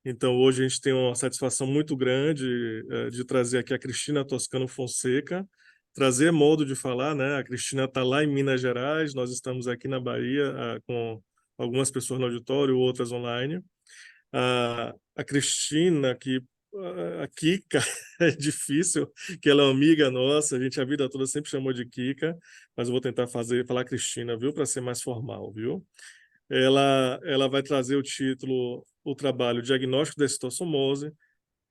Então, hoje a gente tem uma satisfação muito grande de trazer aqui a Cristina Toscano Fonseca, trazer modo de falar, né? A Cristina está lá em Minas Gerais, nós estamos aqui na Bahia, com algumas pessoas no auditório, outras online. A Cristina, que a Kika, é difícil, que ela é uma amiga nossa, a gente a vida toda sempre chamou de Kika, mas eu vou tentar falar Cristina, viu, para ser mais formal, viu? Ela vai trazer o título, o trabalho Diagnóstico da Citossomose,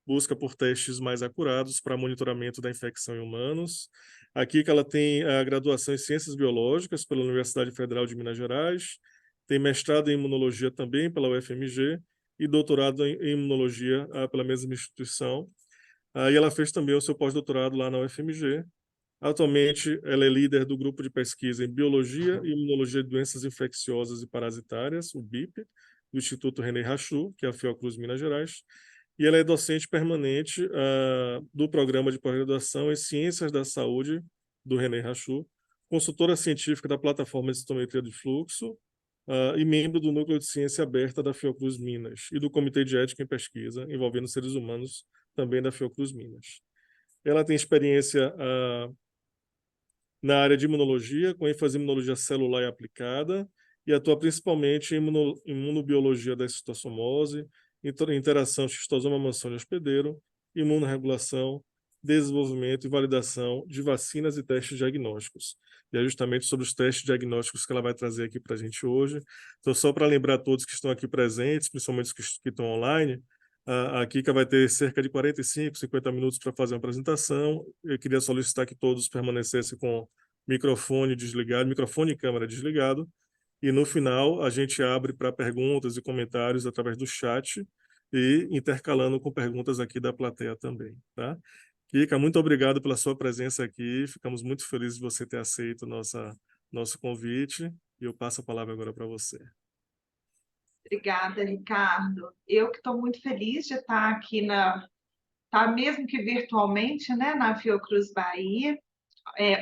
busca por testes mais acurados para monitoramento da infecção em humanos. Aqui que ela tem a graduação em Ciências Biológicas pela Universidade Federal de Minas Gerais, tem mestrado em Imunologia também pela UFMG e doutorado em Imunologia pela mesma instituição. E ela fez também o seu pós-doutorado lá na UFMG. Atualmente, ela é líder do grupo de pesquisa em Biologia e Imunologia de Doenças Infecciosas e Parasitárias, o BIP, do Instituto René Rachou, que é a Fiocruz Minas Gerais, e ela é docente permanente do Programa de Pós-Graduação em Ciências da Saúde do René Rachou, consultora científica da Plataforma de Citometria de Fluxo e membro do Núcleo de Ciência Aberta da Fiocruz Minas e do Comitê de Ética em Pesquisa envolvendo seres humanos também da Fiocruz Minas. Ela tem experiência na área de imunologia, com ênfase em imunologia celular e aplicada, e atua principalmente em imunobiologia da citossomose, interação xistosoma mansoni hospedeiro, imunorregulação, desenvolvimento e validação de vacinas e testes diagnósticos. E é justamente sobre os testes diagnósticos que ela vai trazer aqui para a gente hoje. Então, só para lembrar a todos que estão aqui presentes, principalmente os que estão online, a Kika vai ter cerca de 45, 50 minutos para fazer uma apresentação. Eu queria solicitar que todos permanecessem com microfone desligado, microfone e câmera desligado. E no final a gente abre para perguntas e comentários através do chat e intercalando com perguntas aqui da plateia também, tá? Kika, muito obrigado pela sua presença aqui. Ficamos muito felizes de você ter aceito nosso convite. E eu passo a palavra agora para você. Obrigada, Ricardo. Eu que estou muito feliz de estar aqui mesmo que virtualmente, né, na Fiocruz Bahia.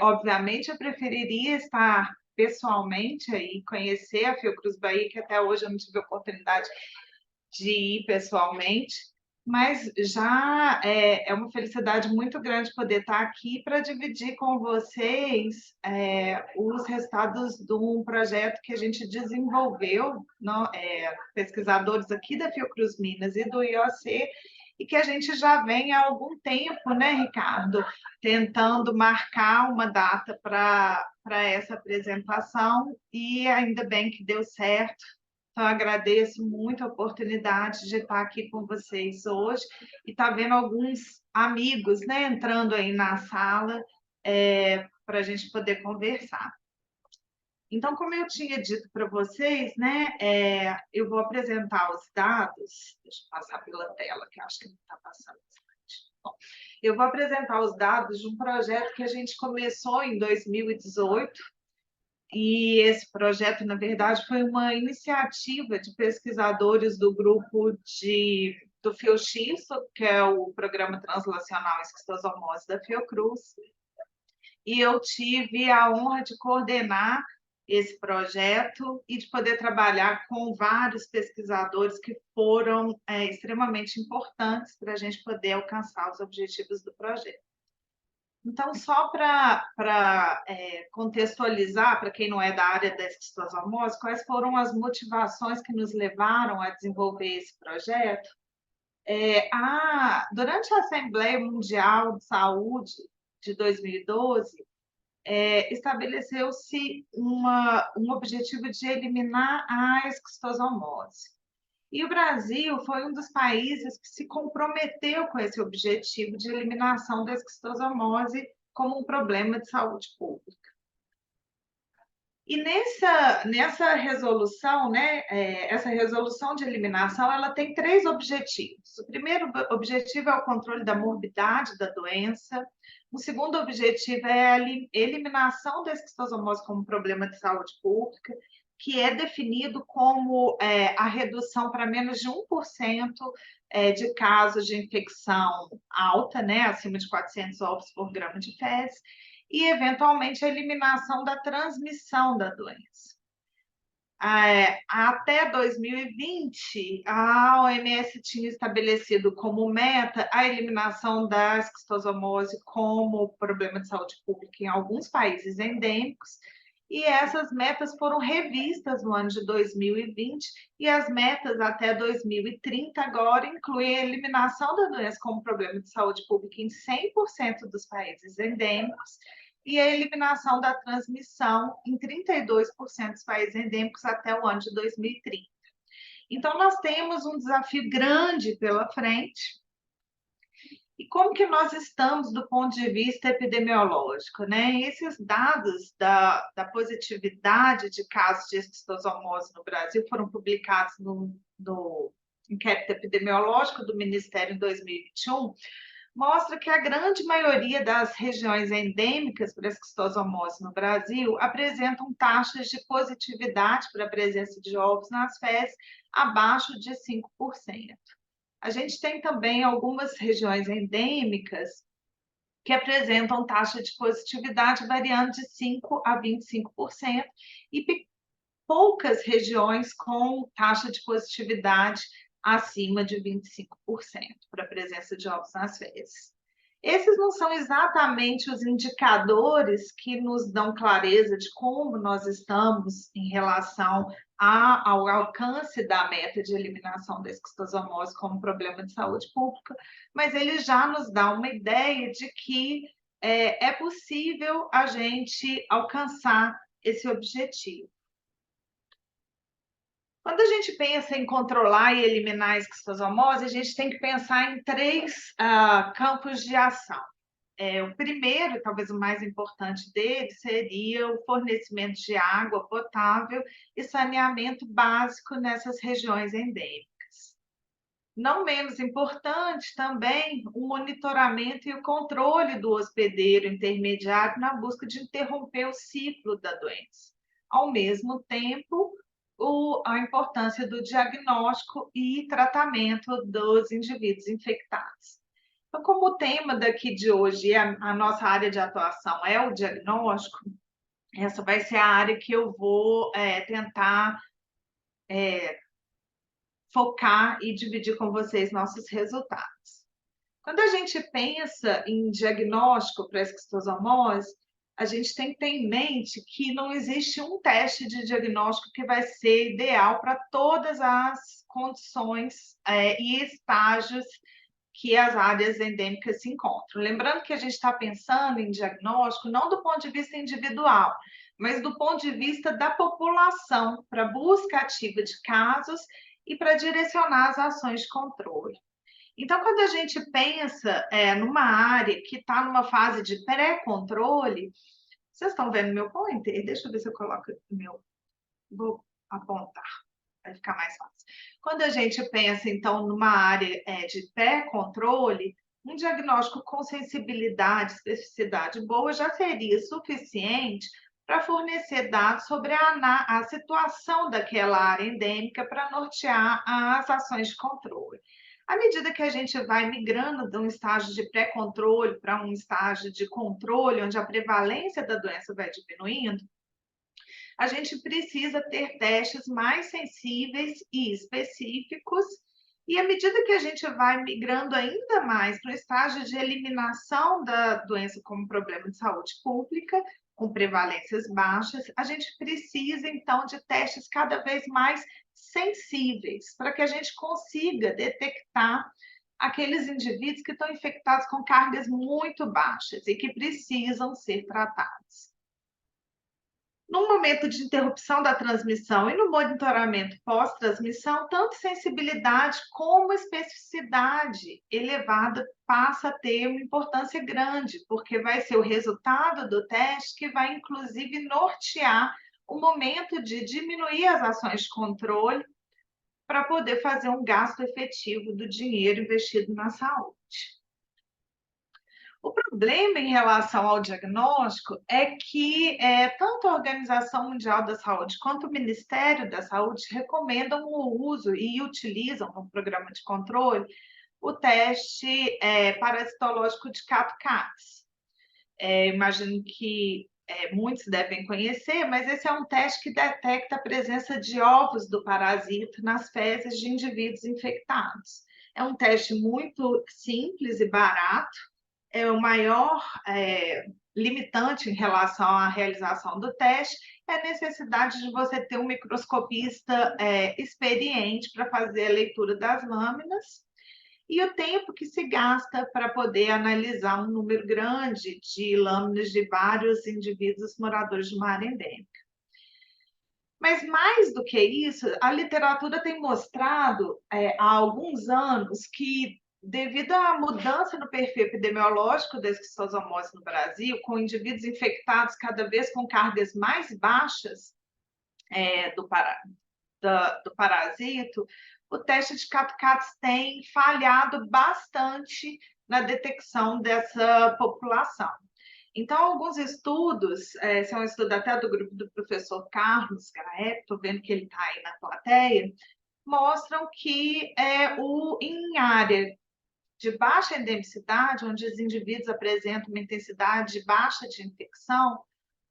Obviamente, eu preferiria estar pessoalmente e conhecer a Fiocruz Bahia, que até hoje eu não tive a oportunidade de ir pessoalmente, mas já é uma felicidade muito grande poder estar aqui para dividir com vocês os resultados de um projeto que a gente desenvolveu, pesquisadores aqui da Fiocruz Minas e do IOC, e que a gente já vem há algum tempo, né, Ricardo, tentando marcar uma data para essa apresentação, e ainda bem que deu certo. Então, agradeço muito a oportunidade de estar aqui com vocês hoje e estar vendo alguns amigos, né, entrando aí na sala para a gente poder conversar. Então, como eu tinha dito para vocês, né, eu vou apresentar os dados. Deixa eu passar pela tela, que eu acho que não está passando. Bom, eu vou apresentar os dados de um projeto que a gente começou em 2018. E esse projeto, na verdade, foi uma iniciativa de pesquisadores do grupo do FIOX, que é o Programa Translacional Esquistosomose da Fiocruz, e eu tive a honra de coordenar esse projeto e de poder trabalhar com vários pesquisadores que foram extremamente importantes para a gente poder alcançar os objetivos do projeto. Então, só para contextualizar, para quem não é da área da esquistosomose, quais foram as motivações que nos levaram a desenvolver esse projeto? Durante a Assembleia Mundial de Saúde de 2012, estabeleceu-se um objetivo de eliminar a esquistosomose. E o Brasil foi um dos países que se comprometeu com esse objetivo de eliminação da esquistosomose como um problema de saúde pública. E nessa resolução, né, essa resolução de eliminação, ela tem 3 objetivos. O primeiro objetivo é o controle da morbidade da doença. O segundo objetivo é a eliminação da esquistosomose como problema de saúde pública, que é definido como a redução para menos de 1% de casos de infecção alta, né, acima de 400 ovos por grama de fezes, e, eventualmente, a eliminação da transmissão da doença. Até 2020, a OMS tinha estabelecido como meta a eliminação da esquistossomose como problema de saúde pública em alguns países endêmicos, e essas metas foram revistas no ano de 2020, e as metas até 2030 agora incluem a eliminação da doença como problema de saúde pública em 100% dos países endêmicos, e a eliminação da transmissão em 32% dos países endêmicos até o ano de 2030. Então, nós temos um desafio grande pela frente. E como que nós estamos do ponto de vista epidemiológico, né? Esses dados da positividade de casos de esquistossomose no Brasil foram publicados no inquérito epidemiológico do Ministério em 2021, mostra que a grande maioria das regiões endêmicas para esquistossomose no Brasil apresentam taxas de positividade para a presença de ovos nas fezes abaixo de 5%. A gente tem também algumas regiões endêmicas que apresentam taxa de positividade variando de 5% a 25%, e poucas regiões com taxa de positividade acima de 25% para a presença de ovos nas fezes. Esses não são exatamente os indicadores que nos dão clareza de como nós estamos em relação ao alcance da meta de eliminação da esquistossomose como problema de saúde pública, mas ele já nos dá uma ideia de que é possível a gente alcançar esse objetivo. Quando a gente pensa em controlar e eliminar a esquistossomose, a gente tem que pensar em três campos de ação. O primeiro, talvez o mais importante dele, seria o fornecimento de água potável e saneamento básico nessas regiões endêmicas. Não menos importante também o monitoramento e o controle do hospedeiro intermediário na busca de interromper o ciclo da doença. Ao mesmo tempo, a importância do diagnóstico e tratamento dos indivíduos infectados. Então, como o tema daqui de hoje, a nossa área de atuação é o diagnóstico, essa vai ser a área que eu vou tentar focar e dividir com vocês nossos resultados. Quando a gente pensa em diagnóstico para a esquistossomose, a gente tem que ter em mente que não existe um teste de diagnóstico que vai ser ideal para todas as condições e estágios que as áreas endêmicas se encontram. Lembrando que a gente está pensando em diagnóstico não do ponto de vista individual, mas do ponto de vista da população, para busca ativa de casos e para direcionar as ações de controle. Então, quando a gente pensa numa área que está numa fase de pré-controle, vocês estão vendo meu pointer? Deixa eu ver se eu coloco meu. Vou apontar, vai ficar mais fácil. Quando a gente pensa, então, numa área de pré-controle, um diagnóstico com sensibilidade, especificidade boa já seria suficiente para fornecer dados sobre a situação daquela área endêmica para nortear as ações de controle. À medida que a gente vai migrando de um estágio de pré-controle para um estágio de controle, onde a prevalência da doença vai diminuindo, a gente precisa ter testes mais sensíveis e específicos, e à medida que a gente vai migrando ainda mais para o estágio de eliminação da doença como problema de saúde pública, com prevalências baixas, a gente precisa, então, de testes cada vez mais sensíveis, para que a gente consiga detectar aqueles indivíduos que estão infectados com cargas muito baixas e que precisam ser tratados. No momento de interrupção da transmissão e no monitoramento pós-transmissão, tanto sensibilidade como especificidade elevada passa a ter uma importância grande, porque vai ser o resultado do teste que vai, inclusive, nortear o momento de diminuir as ações de controle para poder fazer um gasto efetivo do dinheiro investido na saúde. O problema em relação ao diagnóstico é que tanto a Organização Mundial da Saúde quanto o Ministério da Saúde recomendam o uso e utilizam no programa de controle o teste parasitológico de CAP-CAPS. Imagino que muitos devem conhecer, mas esse é um teste que detecta a presença de ovos do parasita nas fezes de indivíduos infectados. É um teste muito simples e barato, é o maior limitante em relação à realização do teste é a necessidade de você ter um microscopista experiente para fazer a leitura das lâminas e o tempo que se gasta para poder analisar um número grande de lâminas de vários indivíduos moradores de uma área endêmica. Mas mais do que isso, a literatura tem mostrado há alguns anos que, devido à mudança no perfil epidemiológico da esquistossomose no Brasil, com indivíduos infectados cada vez com cargas mais baixas do parasito, o teste de CAT-CATS tem falhado bastante na detecção dessa população. Então, alguns estudos, esse é um estudo até do grupo do professor Carlos Graep, estou vendo que ele está aí na plateia, mostram que em área de baixa endemicidade, onde os indivíduos apresentam uma intensidade baixa de infecção,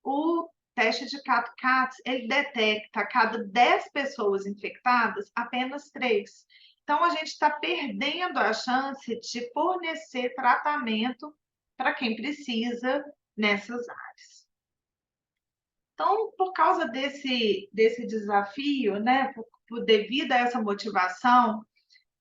o teste de CAT-CATS, ele detecta a cada 10 pessoas infectadas, apenas 3. Então, a gente está perdendo a chance de fornecer tratamento para quem precisa nessas áreas. Então, por causa desse desafio, né, devido a essa motivação,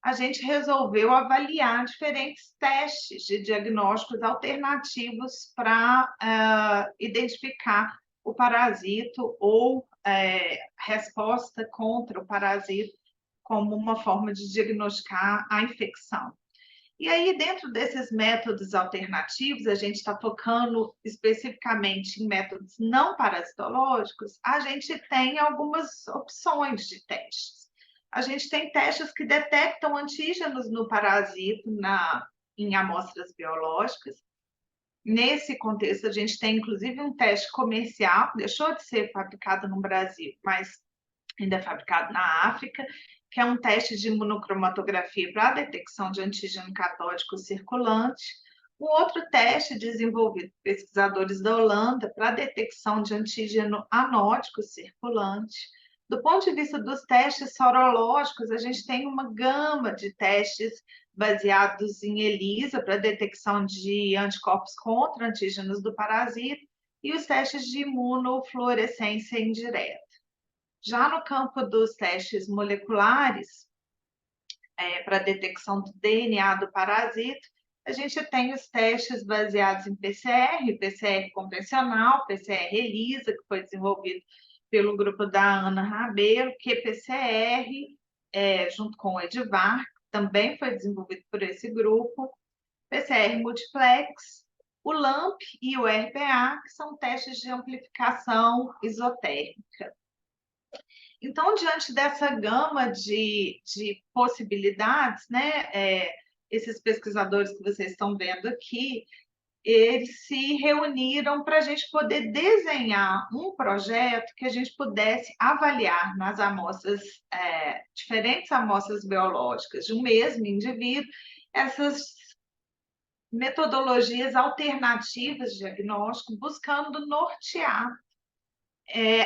a gente resolveu avaliar diferentes testes de diagnósticos alternativos para identificar o parasito ou resposta contra o parasito como uma forma de diagnosticar a infecção. E aí, dentro desses métodos alternativos, a gente está focando especificamente em métodos não parasitológicos, a gente tem algumas opções de testes. A gente tem testes que detectam antígenos no parasito em amostras biológicas. Nesse contexto, a gente tem, inclusive, um teste comercial, que deixou de ser fabricado no Brasil, mas ainda é fabricado na África, que é um teste de imunocromatografia para a detecção de antígeno catódico circulante. Um outro teste desenvolvido por pesquisadores da Holanda para a detecção de antígeno anódico circulante. Do ponto de vista dos testes sorológicos, a gente tem uma gama de testes baseados em ELISA para detecção de anticorpos contra antígenos do parasita e os testes de imunofluorescência indireta. Já no campo dos testes moleculares, para detecção do DNA do parasito, a gente tem os testes baseados em PCR, PCR convencional, PCR ELISA, que foi desenvolvido pelo grupo da Ana Rabelo, qPCR, junto com o Edivar, que também foi desenvolvido por esse grupo, PCR multiplex, o LAMP e o RPA, que são testes de amplificação isotérmica. Então, diante dessa gama de possibilidades, né, esses pesquisadores que vocês estão vendo aqui, eles se reuniram para a gente poder desenhar um projeto que a gente pudesse avaliar nas amostras, diferentes amostras biológicas de um mesmo indivíduo, essas metodologias alternativas de diagnóstico, buscando nortear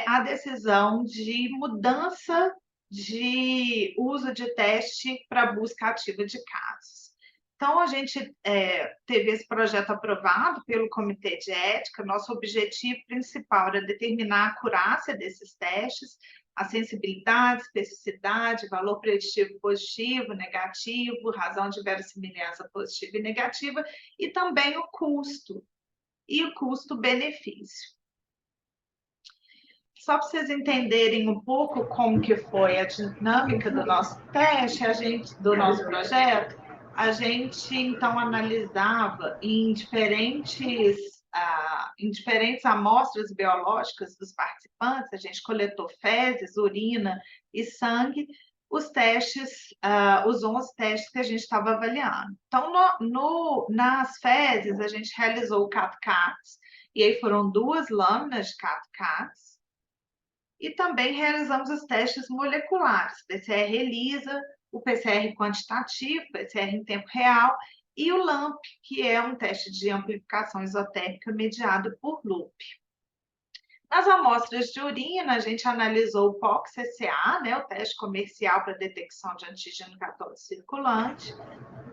a decisão de mudança de uso de teste para busca ativa de casos. Então, a gente teve esse projeto aprovado pelo Comitê de Ética. Nosso objetivo principal era determinar a acurácia desses testes, a sensibilidade, especificidade, valor preditivo positivo, negativo, razão de verossimilhança positiva e negativa, e também o custo e o custo-benefício. Só para vocês entenderem um pouco como que foi a dinâmica do nosso teste, do nosso projeto, a gente então analisava em diferentes amostras biológicas dos participantes, a gente coletou fezes, urina e sangue, os testes, os 11 testes que a gente estava avaliando. Então, nas fezes, a gente realizou o CAT-CATS, e aí foram 2 lâminas de CAT-CATS, e também realizamos os testes moleculares, PCR ELISA, o PCR quantitativo, PCR em tempo real, e o LAMP, que é um teste de amplificação isotérmica mediado por loop. Nas amostras de urina, a gente analisou o POC-CCA, né, o teste comercial para detecção de antígeno católico circulante,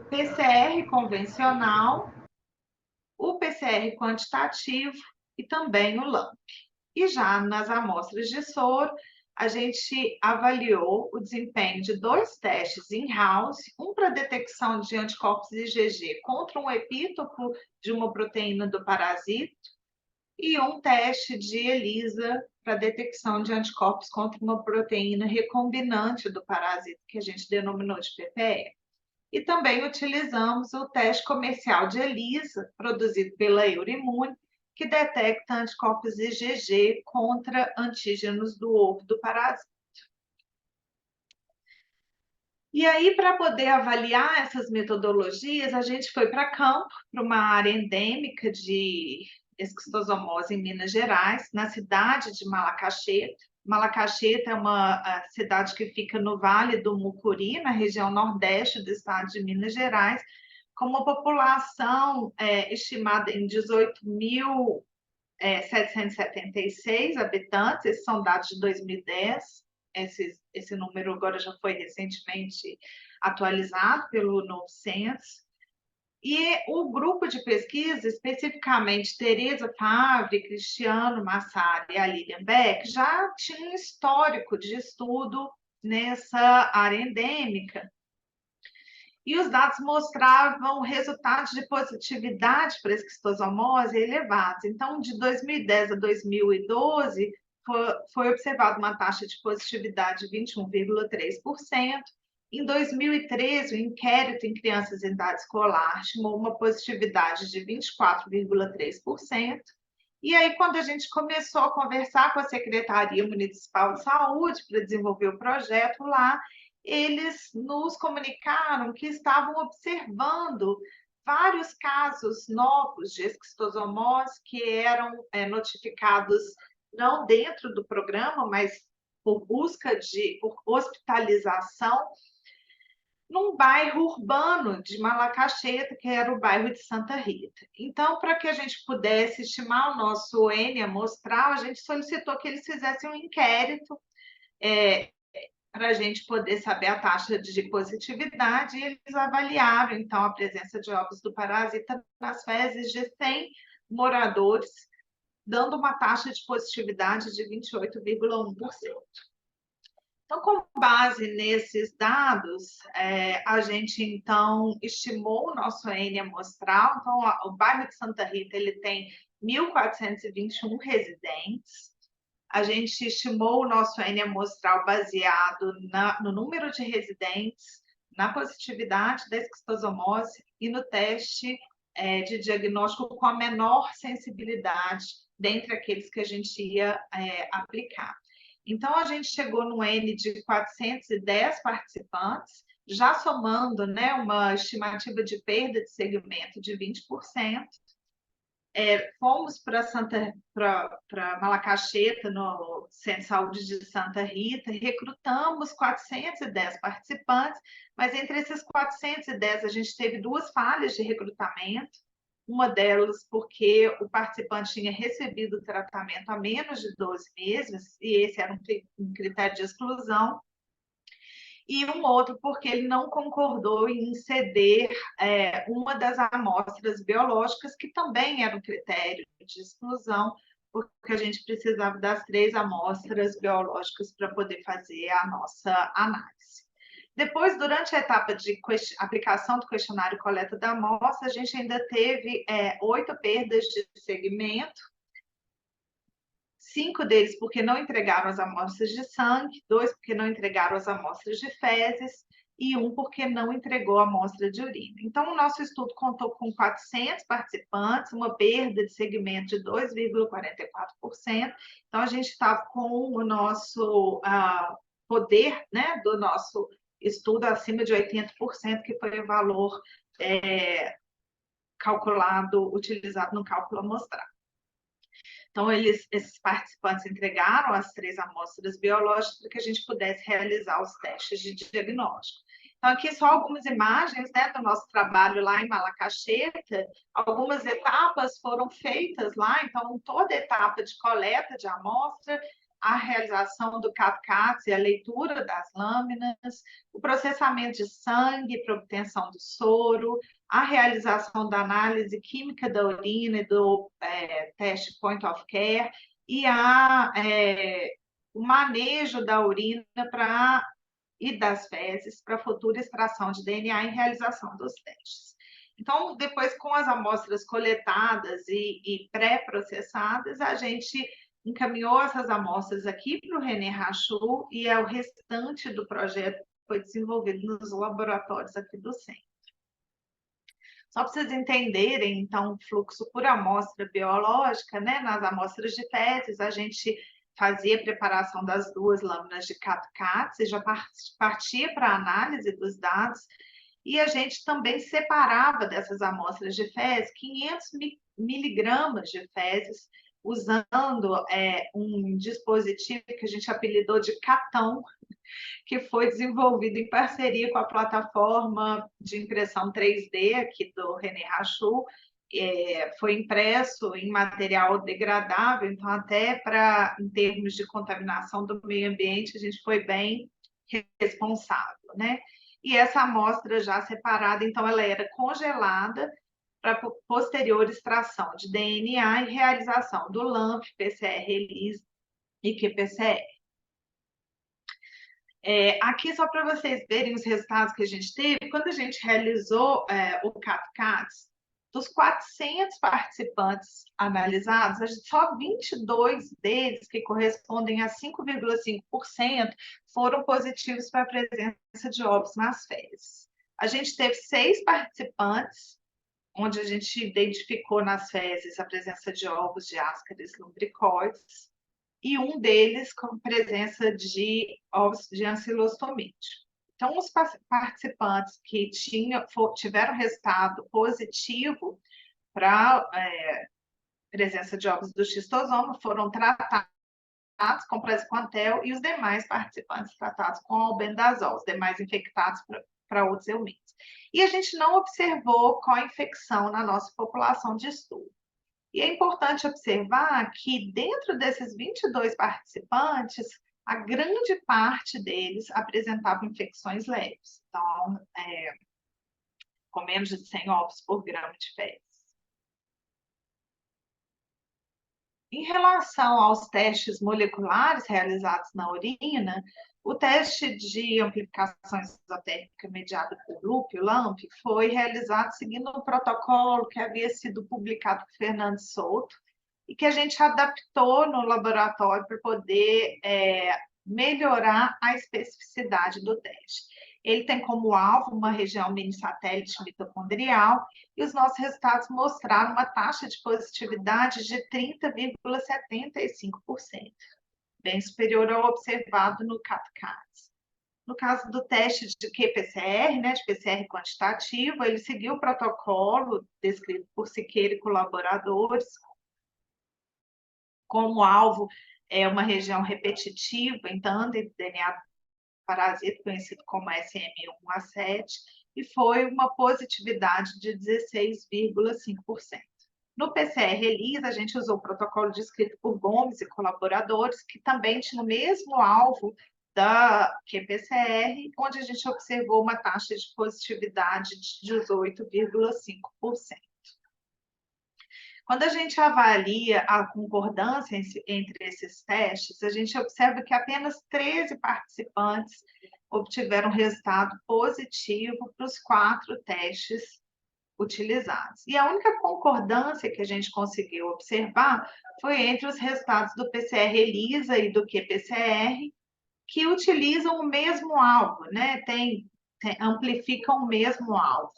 PCR convencional, o PCR quantitativo e também o LAMP. E já nas amostras de soro, a gente avaliou o desempenho de 2 testes in-house, um para detecção de anticorpos IgG contra um epítopo de uma proteína do parasito e um teste de ELISA para detecção de anticorpos contra uma proteína recombinante do parasito, que a gente denominou de PPE. E também utilizamos o teste comercial de ELISA, produzido pela Euroimune, que detecta anticorpos IgG contra antígenos do ovo do parasita. E aí, para poder avaliar essas metodologias, a gente foi para campo, para uma área endêmica de esquistosomose em Minas Gerais, na cidade de Malacaxeta. Malacaxeta é uma cidade que fica no Vale do Mucuri, na região nordeste do estado de Minas Gerais, com uma população estimada em 18.776 habitantes, esses são dados de 2010, esse número agora já foi recentemente atualizado pelo Novo Censo. E o grupo de pesquisa, especificamente Teresa Favre, Cristiano Massari e a Lilian Beck, já tinha um histórico de estudo nessa área endêmica. E os dados mostravam resultados de positividade para a esquistosomose elevados. Então, de 2010 a 2012, foi observada uma taxa de positividade de 21,3%. Em 2013, o inquérito em crianças em idade escolar estimou uma positividade de 24,3%. E aí, quando a gente começou a conversar com a Secretaria Municipal de Saúde para desenvolver o projeto lá, eles nos comunicaram que estavam observando vários casos novos de esquistosomose que eram notificados não dentro do programa, mas por hospitalização num bairro urbano de Malacaxeta, que era o bairro de Santa Rita. Então, para que a gente pudesse estimar o nosso N amostral, a gente solicitou que eles fizessem um inquérito para a gente poder saber a taxa de positividade, e eles avaliaram, então, a presença de ovos do parasita nas fezes de 100 moradores, dando uma taxa de positividade de 28,1%. Então, com base nesses dados, a gente, então, estimou o nosso N amostral. Então, o bairro de Santa Rita ele tem 1.421 residentes. A gente estimou o nosso N amostral baseado no número de residentes, na positividade da esquistosomose e no teste de diagnóstico com a menor sensibilidade dentre aqueles que a gente ia aplicar. Então, a gente chegou no N de 410 participantes, já somando, né, uma estimativa de perda de segmento de 20%. Fomos para Malacaxeta, no Centro de Saúde de Santa Rita, recrutamos 410 participantes, mas entre esses 410 a gente teve 2 falhas de recrutamento, uma delas porque o participante tinha recebido o tratamento há menos de 12 meses, e esse era um critério de exclusão, e um outro porque ele não concordou em ceder uma das amostras biológicas, que também era um critério de exclusão, porque a gente precisava das 3 amostras biológicas para poder fazer a nossa análise. Depois, durante a etapa de aplicação do questionário e coleta da amostra, a gente ainda teve 8 perdas de segmento, 5 deles porque não entregaram as amostras de sangue, 2 porque não entregaram as amostras de fezes e 1 porque não entregou a amostra de urina. Então, o nosso estudo contou com 400 participantes, uma perda de segmento de 2,44%. Então, a gente estava com o nosso poder, né, do nosso estudo acima de 80%, que foi o valor calculado, utilizado no cálculo amostral. Então, esses participantes entregaram as 3 amostras biológicas para que a gente pudesse realizar os testes de diagnóstico. Então, aqui só algumas imagens, né, do nosso trabalho lá em Malacacheta. Algumas etapas foram feitas lá, então, toda etapa de coleta de amostra, a realização do CAT-CATS e a leitura das lâminas, o processamento de sangue para obtenção do soro, a realização da análise química da urina e do teste point of care, e o manejo da urina e das fezes para futura extração de DNA e realização dos testes. Então, depois, com as amostras coletadas e pré-processadas, a gente encaminhou essas amostras aqui para o René Rachou e o restante do projeto foi desenvolvido nos laboratórios aqui do centro. Só para vocês entenderem, então, o fluxo por amostra biológica, né? Nas amostras de fezes, a gente fazia a preparação das 2 lâminas de CAT-CATS e já partia para a análise dos dados, e a gente também separava dessas amostras de fezes 500 miligramas de fezes, usando um dispositivo que a gente apelidou de CATão, que foi desenvolvido em parceria com a plataforma de impressão 3D aqui do René Rachou. Foi impresso em material degradável, então até em termos de contaminação do meio ambiente, a gente foi bem responsável, né? E essa amostra já separada, então ela era congelada para posterior extração de DNA e realização do LAMP, PCR-ELISA e qPCR. Aqui, só para vocês verem os resultados que a gente teve, quando a gente realizou o CAT-CATS, dos 400 participantes analisados, só 22 deles, que correspondem a 5,5%, foram positivos para a presença de ovos nas fezes. A gente teve 6 participantes, onde a gente identificou nas fezes a presença de ovos de Ascaris lumbricoides, e um deles com presença de ovos de ancilostomide. Então, os participantes que tiveram resultado positivo para presença de ovos do xistosoma foram tratados com praziquantel, e os demais participantes tratados com albendazol, os demais infectados para outros eumintes. E a gente não observou co-infecção na nossa população de estudo. E é importante observar que, dentro desses 22 participantes, a grande parte deles apresentavam infecções leves, então, com menos de 100 ovos por grama de fezes. Em relação aos testes moleculares realizados na urina, o teste de amplificação exotérmica mediada por LUP, o LAMP, foi realizado seguindo um protocolo que havia sido publicado por Fernando Souto e que a gente adaptou no laboratório para poder melhorar a especificidade do teste. Ele tem como alvo uma região mini-satélite mitocondrial, e os nossos resultados mostraram uma taxa de positividade de 30,75%, bem superior ao observado no CAT-CATS. No caso do teste de qPCR, né, de PCR quantitativo, ele seguiu o protocolo descrito por Siqueira e colaboradores. Como alvo é uma região repetitiva, então, de DNA parasita, conhecido como SM1A7, e foi uma positividade de 16,5%. No PCR-ELISA, a gente usou o protocolo descrito por Gomes e colaboradores, que também tinha o mesmo alvo da qPCR, onde a gente observou uma taxa de positividade de 18,5%. Quando a gente avalia a concordância entre esses testes, a gente observa que apenas 13 participantes obtiveram resultado positivo para os 4 testes utilizados. E a única concordância que a gente conseguiu observar foi entre os resultados do PCR-ELISA e do qPCR, que utilizam o mesmo alvo, né? Amplificam o mesmo alvo.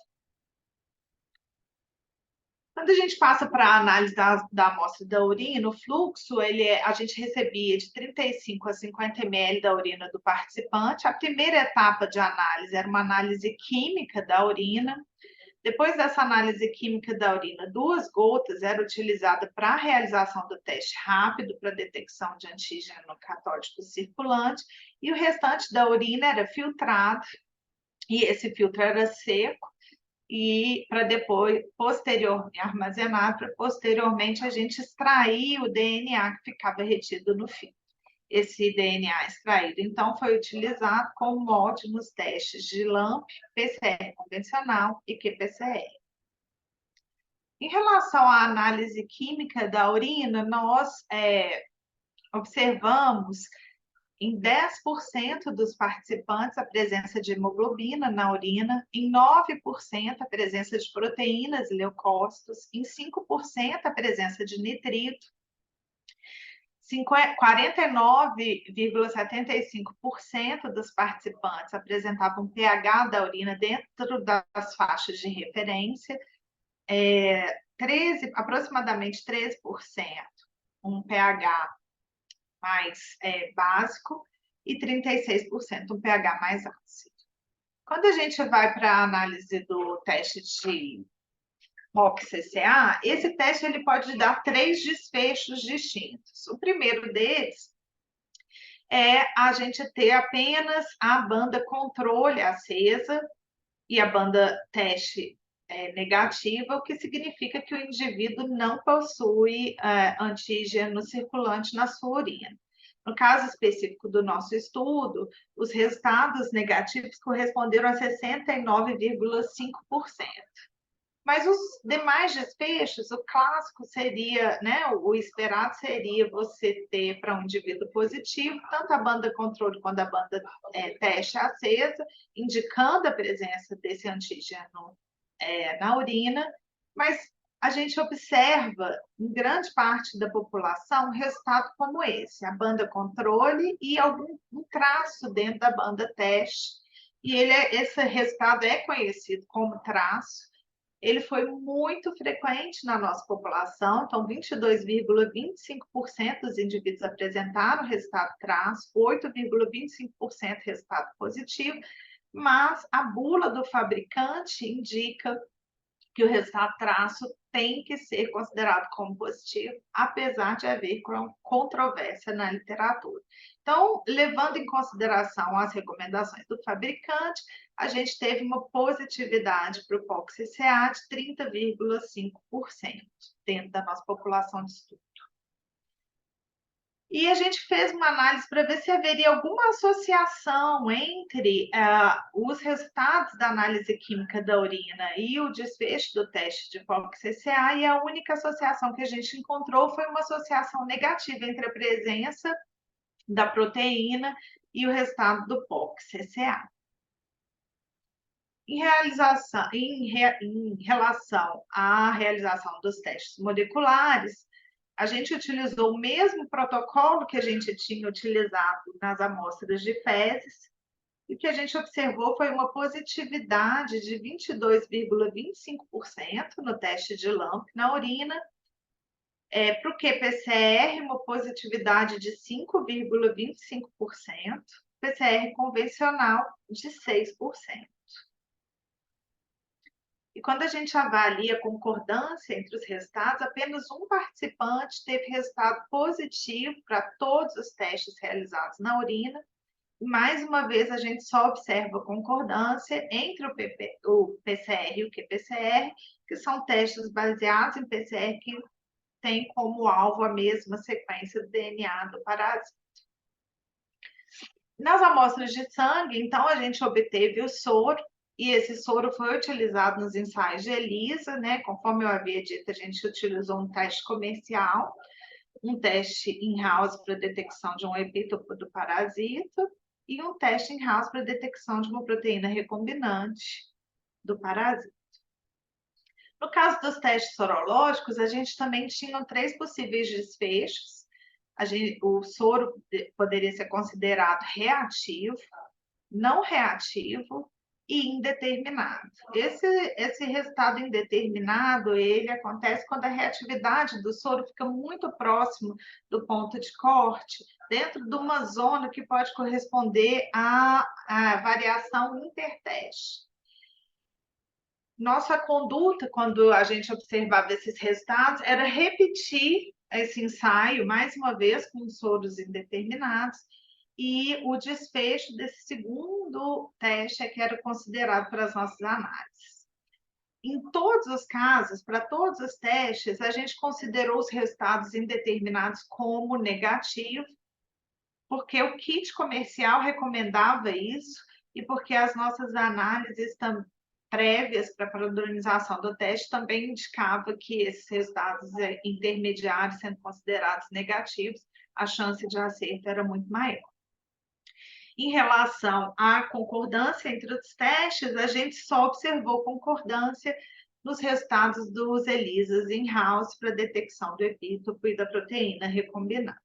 Quando a gente passa para a análise da amostra da urina, o fluxo, a gente recebia de 35 a 50 ml da urina do participante. A primeira etapa de análise era uma análise química da urina. Depois dessa análise química da urina, 2 gotas eram utilizadas para a realização do teste rápido para detecção de antígeno catódico circulante, e o restante da urina era filtrado e esse filtro era seco, e para depois, posteriormente, armazenar, para posteriormente a gente extrair o DNA que ficava retido no filtro. Esse DNA extraído, então, foi utilizado como molde nos testes de LAMP, PCR convencional e qPCR. Em relação à análise química da urina, nós observamos em 10% dos participantes a presença de hemoglobina na urina, em 9% a presença de proteínas e leucócitos, em 5% a presença de nitrito, 49,75% dos participantes apresentavam pH da urina dentro das faixas de referência, aproximadamente 13%, um pH mais básico, e 36% um pH mais ácido. Quando a gente vai para a análise do teste de POC-CCA, esse teste ele pode dar 3 desfechos distintos. O primeiro deles é a gente ter apenas a banda controle acesa e a banda teste negativa, o que significa que o indivíduo não possui antígeno circulante na sua urina. No caso específico do nosso estudo, os resultados negativos corresponderam a 69,5%. Mas os demais desfechos, o clássico seria, né, o esperado seria você ter para um indivíduo positivo, tanto a banda controle quanto a banda teste acesa, indicando a presença desse antígeno na urina, mas a gente observa em grande parte da população um resultado como esse, a banda controle e um traço dentro da banda teste, e esse resultado é conhecido como traço. Ele foi muito frequente na nossa população, então 22,25% dos indivíduos apresentaram resultado traço, 8,25% resultado positivo, mas a bula do fabricante indica que o resultado traço tem que ser considerado como positivo, apesar de haver controvérsia na literatura. Então, levando em consideração as recomendações do fabricante, a gente teve uma positividade para o POC-CCA de 30,5% dentro da nossa população de estudo. E a gente fez uma análise para ver se haveria alguma associação entre os resultados da análise química da urina e o desfecho do teste de POC-CCA, e a única associação que a gente encontrou foi uma associação negativa entre a presença da proteína e o resultado do POC-CCA. Em relação à realização dos testes moleculares, a gente utilizou o mesmo protocolo que a gente tinha utilizado nas amostras de fezes, e o que a gente observou foi uma positividade de 22,25% no teste de LAMP na urina, para o qPCR, uma positividade de 5,25%, PCR convencional de 6%. E quando a gente avalia a concordância entre os resultados, apenas um participante teve resultado positivo para todos os testes realizados na urina. Mais uma vez, a gente só observa concordância entre o PCR e o qPCR, que são testes baseados em PCR que têm como alvo a mesma sequência do DNA do parasita. Nas amostras de sangue, então, a gente obteve o soro, e esse soro foi utilizado nos ensaios de ELISA, né? Conforme eu havia dito, a gente utilizou um teste comercial, um teste in-house para detecção de um epítopo do parasita e um teste in-house para detecção de uma proteína recombinante do parasita. No caso dos testes sorológicos, a gente também tinha 3 possíveis desfechos. O soro poderia ser considerado reativo, não reativo e indeterminado. Esse resultado indeterminado, ele acontece quando a reatividade do soro fica muito próximo do ponto de corte, dentro de uma zona que pode corresponder à variação interteste. Nossa conduta, quando a gente observava esses resultados, era repetir esse ensaio, mais uma vez, com soros indeterminados, e o desfecho desse segundo do teste é que era considerado para as nossas análises. Em todos os casos, para todos os testes, a gente considerou os resultados indeterminados como negativos, porque o kit comercial recomendava isso e porque as nossas análises prévias para a padronização do teste também indicavam que esses resultados intermediários, sendo considerados negativos, a chance de acerto era muito maior. Em relação à concordância entre os testes, a gente só observou concordância nos resultados dos ELISAs in-house para detecção do epítopo e da proteína recombinante.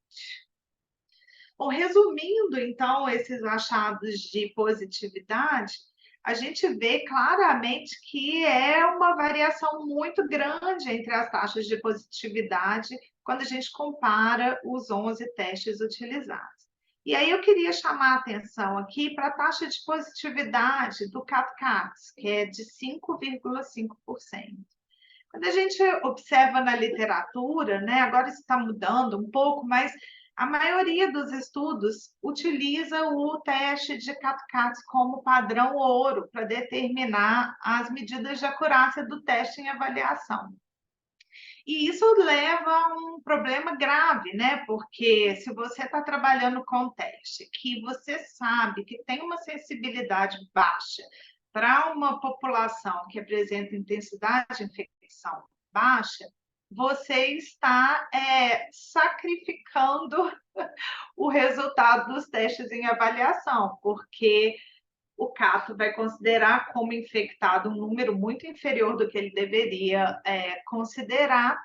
Bom, resumindo, então, esses achados de positividade, a gente vê claramente que é uma variação muito grande entre as taxas de positividade quando a gente compara os 11 testes utilizados. E aí eu queria chamar a atenção aqui para a taxa de positividade do CAT-CATS, que é de 5,5%. Quando a gente observa na literatura, né, agora isso está mudando um pouco, mas a maioria dos estudos utiliza o teste de CAT-CATS como padrão ouro para determinar as medidas de acurácia do teste em avaliação. E isso leva a um problema grave, né? Porque se você está trabalhando com teste que você sabe que tem uma sensibilidade baixa para uma população que apresenta intensidade de infecção baixa, você está sacrificando o resultado dos testes em avaliação, porque o CATO vai considerar como infectado um número muito inferior do que ele deveria considerar,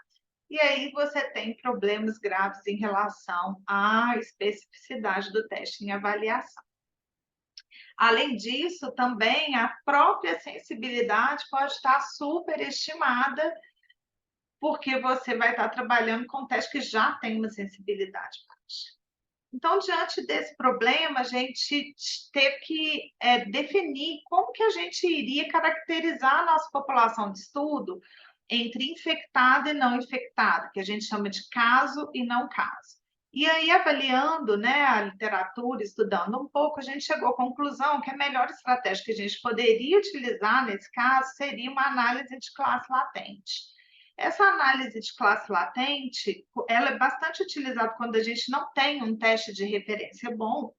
e aí você tem problemas graves em relação à especificidade do teste em avaliação. Além disso, também a própria sensibilidade pode estar superestimada, porque você vai estar trabalhando com um teste que já tem uma sensibilidade baixa. Então, diante desse problema, a gente teve que definir como que a gente iria caracterizar a nossa população de estudo entre infectada e não infectada, que a gente chama de caso e não caso. E aí, avaliando, né, a literatura, estudando um pouco, a gente chegou à conclusão que a melhor estratégia que a gente poderia utilizar nesse caso seria uma análise de classe latente. Essa análise de classe latente, ela é bastante utilizada quando a gente não tem um teste de referência bom,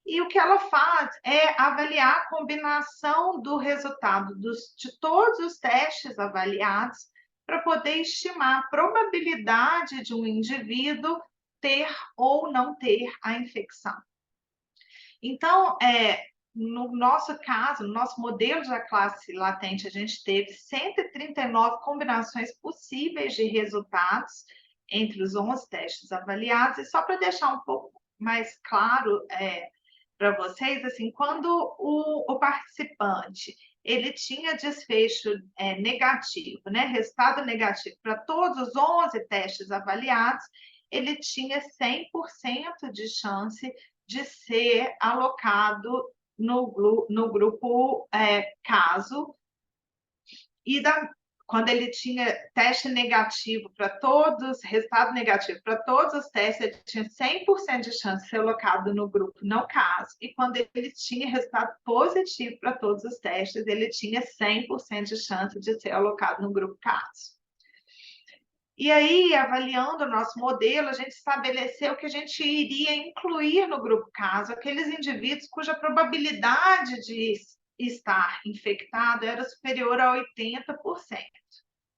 e o que ela faz é avaliar a combinação do resultado de todos os testes avaliados para poder estimar a probabilidade de um indivíduo ter ou não ter a infecção. Então, no nosso caso, no nosso modelo de classe latente, a gente teve 139 combinações possíveis de resultados entre os 11 testes avaliados. E só para deixar um pouco mais claro para vocês, assim, quando o participante ele tinha desfecho negativo, né, resultado negativo para todos os 11 testes avaliados, ele tinha 100% de chance de ser alocado no grupo caso, e quando ele tinha teste negativo para todos, resultado negativo para todos os testes, ele tinha 100% de chance de ser alocado no grupo não caso, e quando ele tinha resultado positivo para todos os testes, ele tinha 100% de chance de ser alocado no grupo caso. E aí, avaliando o nosso modelo, a gente estabeleceu que a gente iria incluir no grupo caso aqueles indivíduos cuja probabilidade de estar infectado era superior a 80%.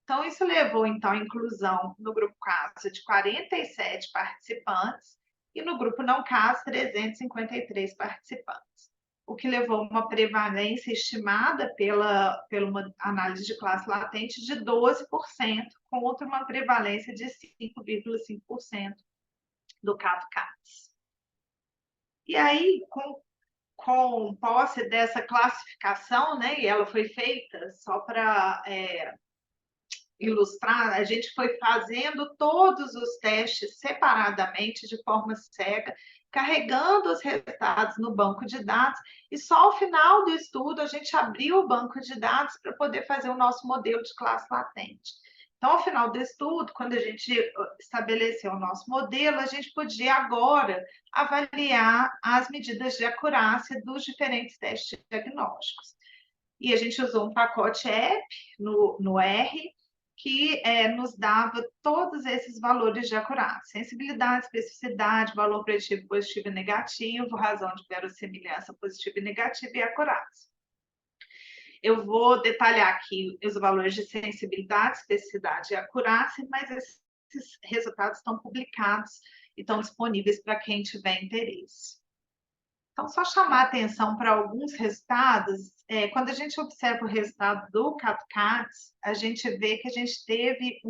Então, isso levou, então, à inclusão no grupo caso de 47 participantes e no grupo não caso, 353 participantes, o que levou a uma prevalência estimada pela uma análise de classe latente de 12%, contra uma prevalência de 5,5% do CAT-CATS. E aí, com posse dessa classificação, né, e ela foi feita só para ilustrar, a gente foi fazendo todos os testes separadamente, de forma cega, carregando os resultados no banco de dados, e só ao final do estudo a gente abriu o banco de dados para poder fazer o nosso modelo de classe latente. Então, ao final do estudo, quando a gente estabeleceu o nosso modelo, a gente podia agora avaliar as medidas de acurácia dos diferentes testes diagnósticos. E a gente usou um pacote app no R, que nos dava todos esses valores de acurácia: sensibilidade, especificidade, valor preditivo positivo e negativo, razão de verossimilhança positiva e negativa e acurácia. Eu vou detalhar aqui os valores de sensibilidade, especificidade e acurácia, mas esses resultados estão publicados e estão disponíveis para quem tiver interesse. Então, só chamar atenção para alguns resultados. Quando a gente observa o resultado do CAT-CATS, a gente vê que a gente teve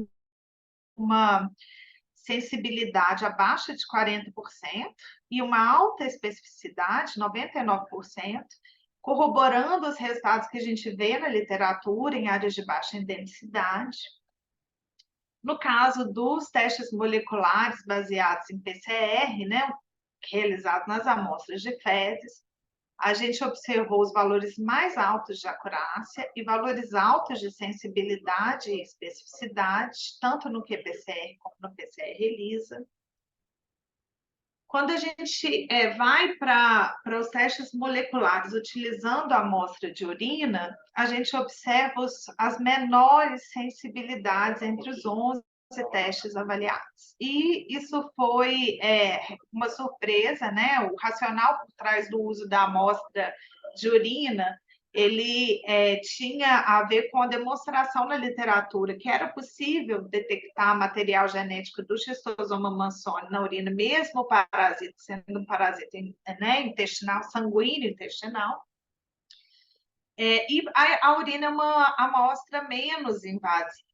uma sensibilidade abaixo de 40% e uma alta especificidade, 99%, corroborando os resultados que a gente vê na literatura em áreas de baixa endemicidade. No caso dos testes moleculares baseados em PCR, né, realizados nas amostras de fezes, a gente observou os valores mais altos de acurácia e valores altos de sensibilidade e especificidade, tanto no qPCR como no PCR-ELISA. Quando a gente vai para os testes moleculares utilizando a amostra de urina, a gente observa as menores sensibilidades entre os 11 testes avaliados. E isso foi uma surpresa, né? O racional por trás do uso da amostra de urina, ele tinha a ver com a demonstração na literatura que era possível detectar material genético do Schistosoma mansoni na urina, mesmo o parasita sendo um parasita intestinal, sanguíneo intestinal. E a urina é uma amostra menos invasiva.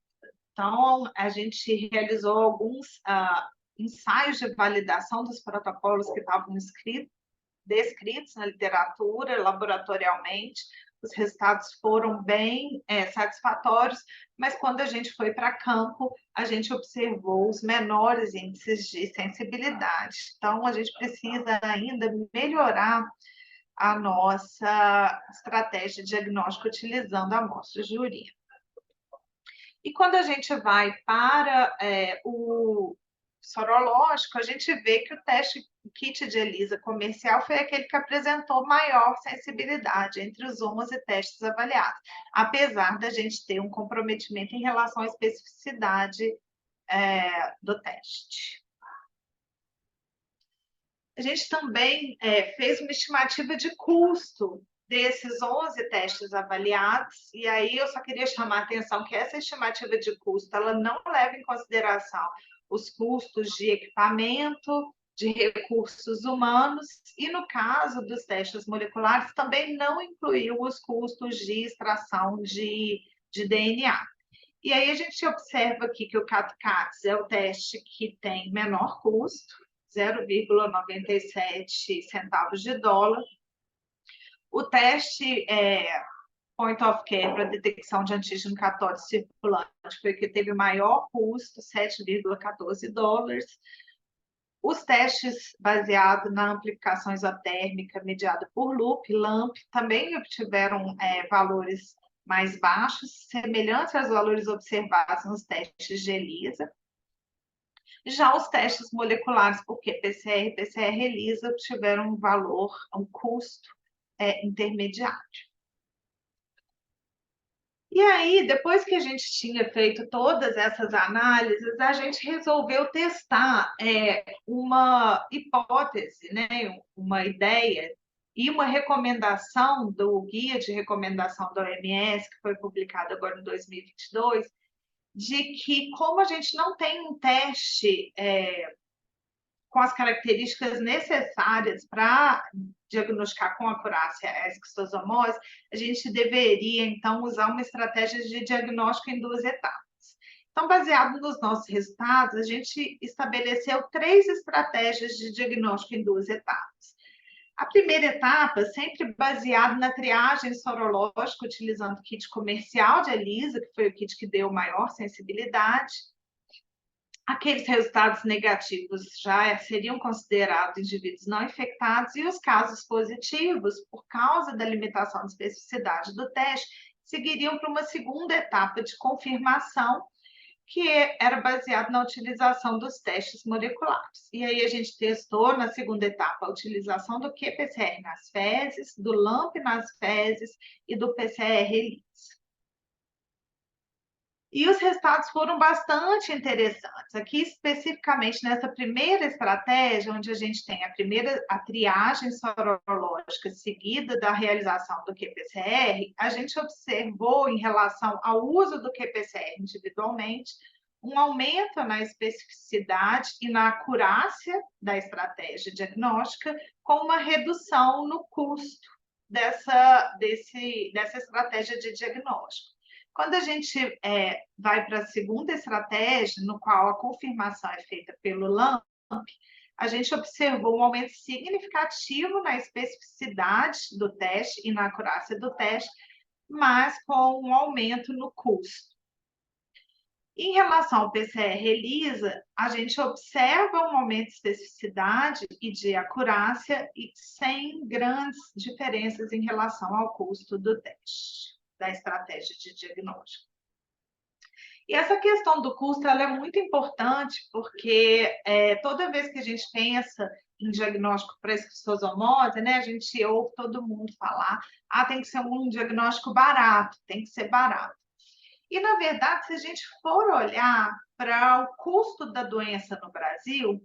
Então, a gente realizou alguns ensaios de validação dos protocolos que estavam descritos na literatura, laboratorialmente. Os resultados foram bem satisfatórios, mas quando a gente foi para campo, a gente observou os menores índices de sensibilidade. Então, a gente precisa ainda melhorar a nossa estratégia de diagnóstico utilizando amostras de urina. E quando a gente vai para o sorológico, a gente vê que o kit de ELISA comercial foi aquele que apresentou maior sensibilidade entre os 11 testes avaliados, apesar da gente ter um comprometimento em relação à especificidade do teste. A gente também fez uma estimativa de custo desses 11 testes avaliados, e aí eu só queria chamar a atenção que essa estimativa de custo, ela não leva em consideração os custos de equipamento, de recursos humanos, e no caso dos testes moleculares, também não incluiu os custos de extração de DNA. E aí a gente observa aqui que o CAT-CATS é o teste que tem menor custo, 0,97 centavos de dólar. O teste point of care para detecção de antígeno católico circulante foi o que teve maior custo, 7,14 dólares. Os testes baseados na amplificação isotérmica mediada por LAMP, também obtiveram valores mais baixos, semelhantes aos valores observados nos testes de ELISA. Já os testes moleculares por qPCR e PCR-ELISA tiveram um valor, um custo intermediário. E aí, depois que a gente tinha feito todas essas análises, a gente resolveu testar uma hipótese, né, uma ideia e uma recomendação do Guia de Recomendação da OMS, que foi publicado agora em 2022, de que, como a gente não tem um teste com as características necessárias para diagnosticar com acurácia a esquistosomose, a gente deveria, então, usar uma estratégia de diagnóstico em 2 etapas. Então, baseado nos nossos resultados, a gente estabeleceu 3 estratégias de diagnóstico em 2 etapas. A primeira etapa, sempre baseado na triagem sorológica, utilizando o kit comercial de ELISA, que foi o kit que deu maior sensibilidade. Aqueles resultados negativos já seriam considerados indivíduos não infectados, e os casos positivos, por causa da limitação de especificidade do teste, seguiriam para uma segunda etapa de confirmação, que era baseado na utilização dos testes moleculares. E aí a gente testou, na segunda etapa, a utilização do qPCR nas fezes, do LAMP nas fezes e do PCR-ELISA. E os resultados foram bastante interessantes. Aqui, especificamente nessa primeira estratégia, onde a gente tem a triagem sorológica seguida da realização do qPCR, a gente observou, em relação ao uso do qPCR individualmente, um aumento na especificidade e na acurácia da estratégia diagnóstica, com uma redução no custo dessa estratégia de diagnóstico. Quando a gente vai para a segunda estratégia, no qual a confirmação é feita pelo LAMP, a gente observou um aumento significativo na especificidade do teste e na acurácia do teste, mas com um aumento no custo. Em relação ao PCR-ELISA, a gente observa um aumento de especificidade e de acurácia e sem grandes diferenças em relação ao custo do teste, da estratégia de diagnóstico. E essa questão do custo ela é muito importante, porque toda vez que a gente pensa em diagnóstico para esquistossomose, né, a gente ouve todo mundo falar, tem que ser um diagnóstico barato, tem que ser barato. E, na verdade, se a gente for olhar para o custo da doença no Brasil,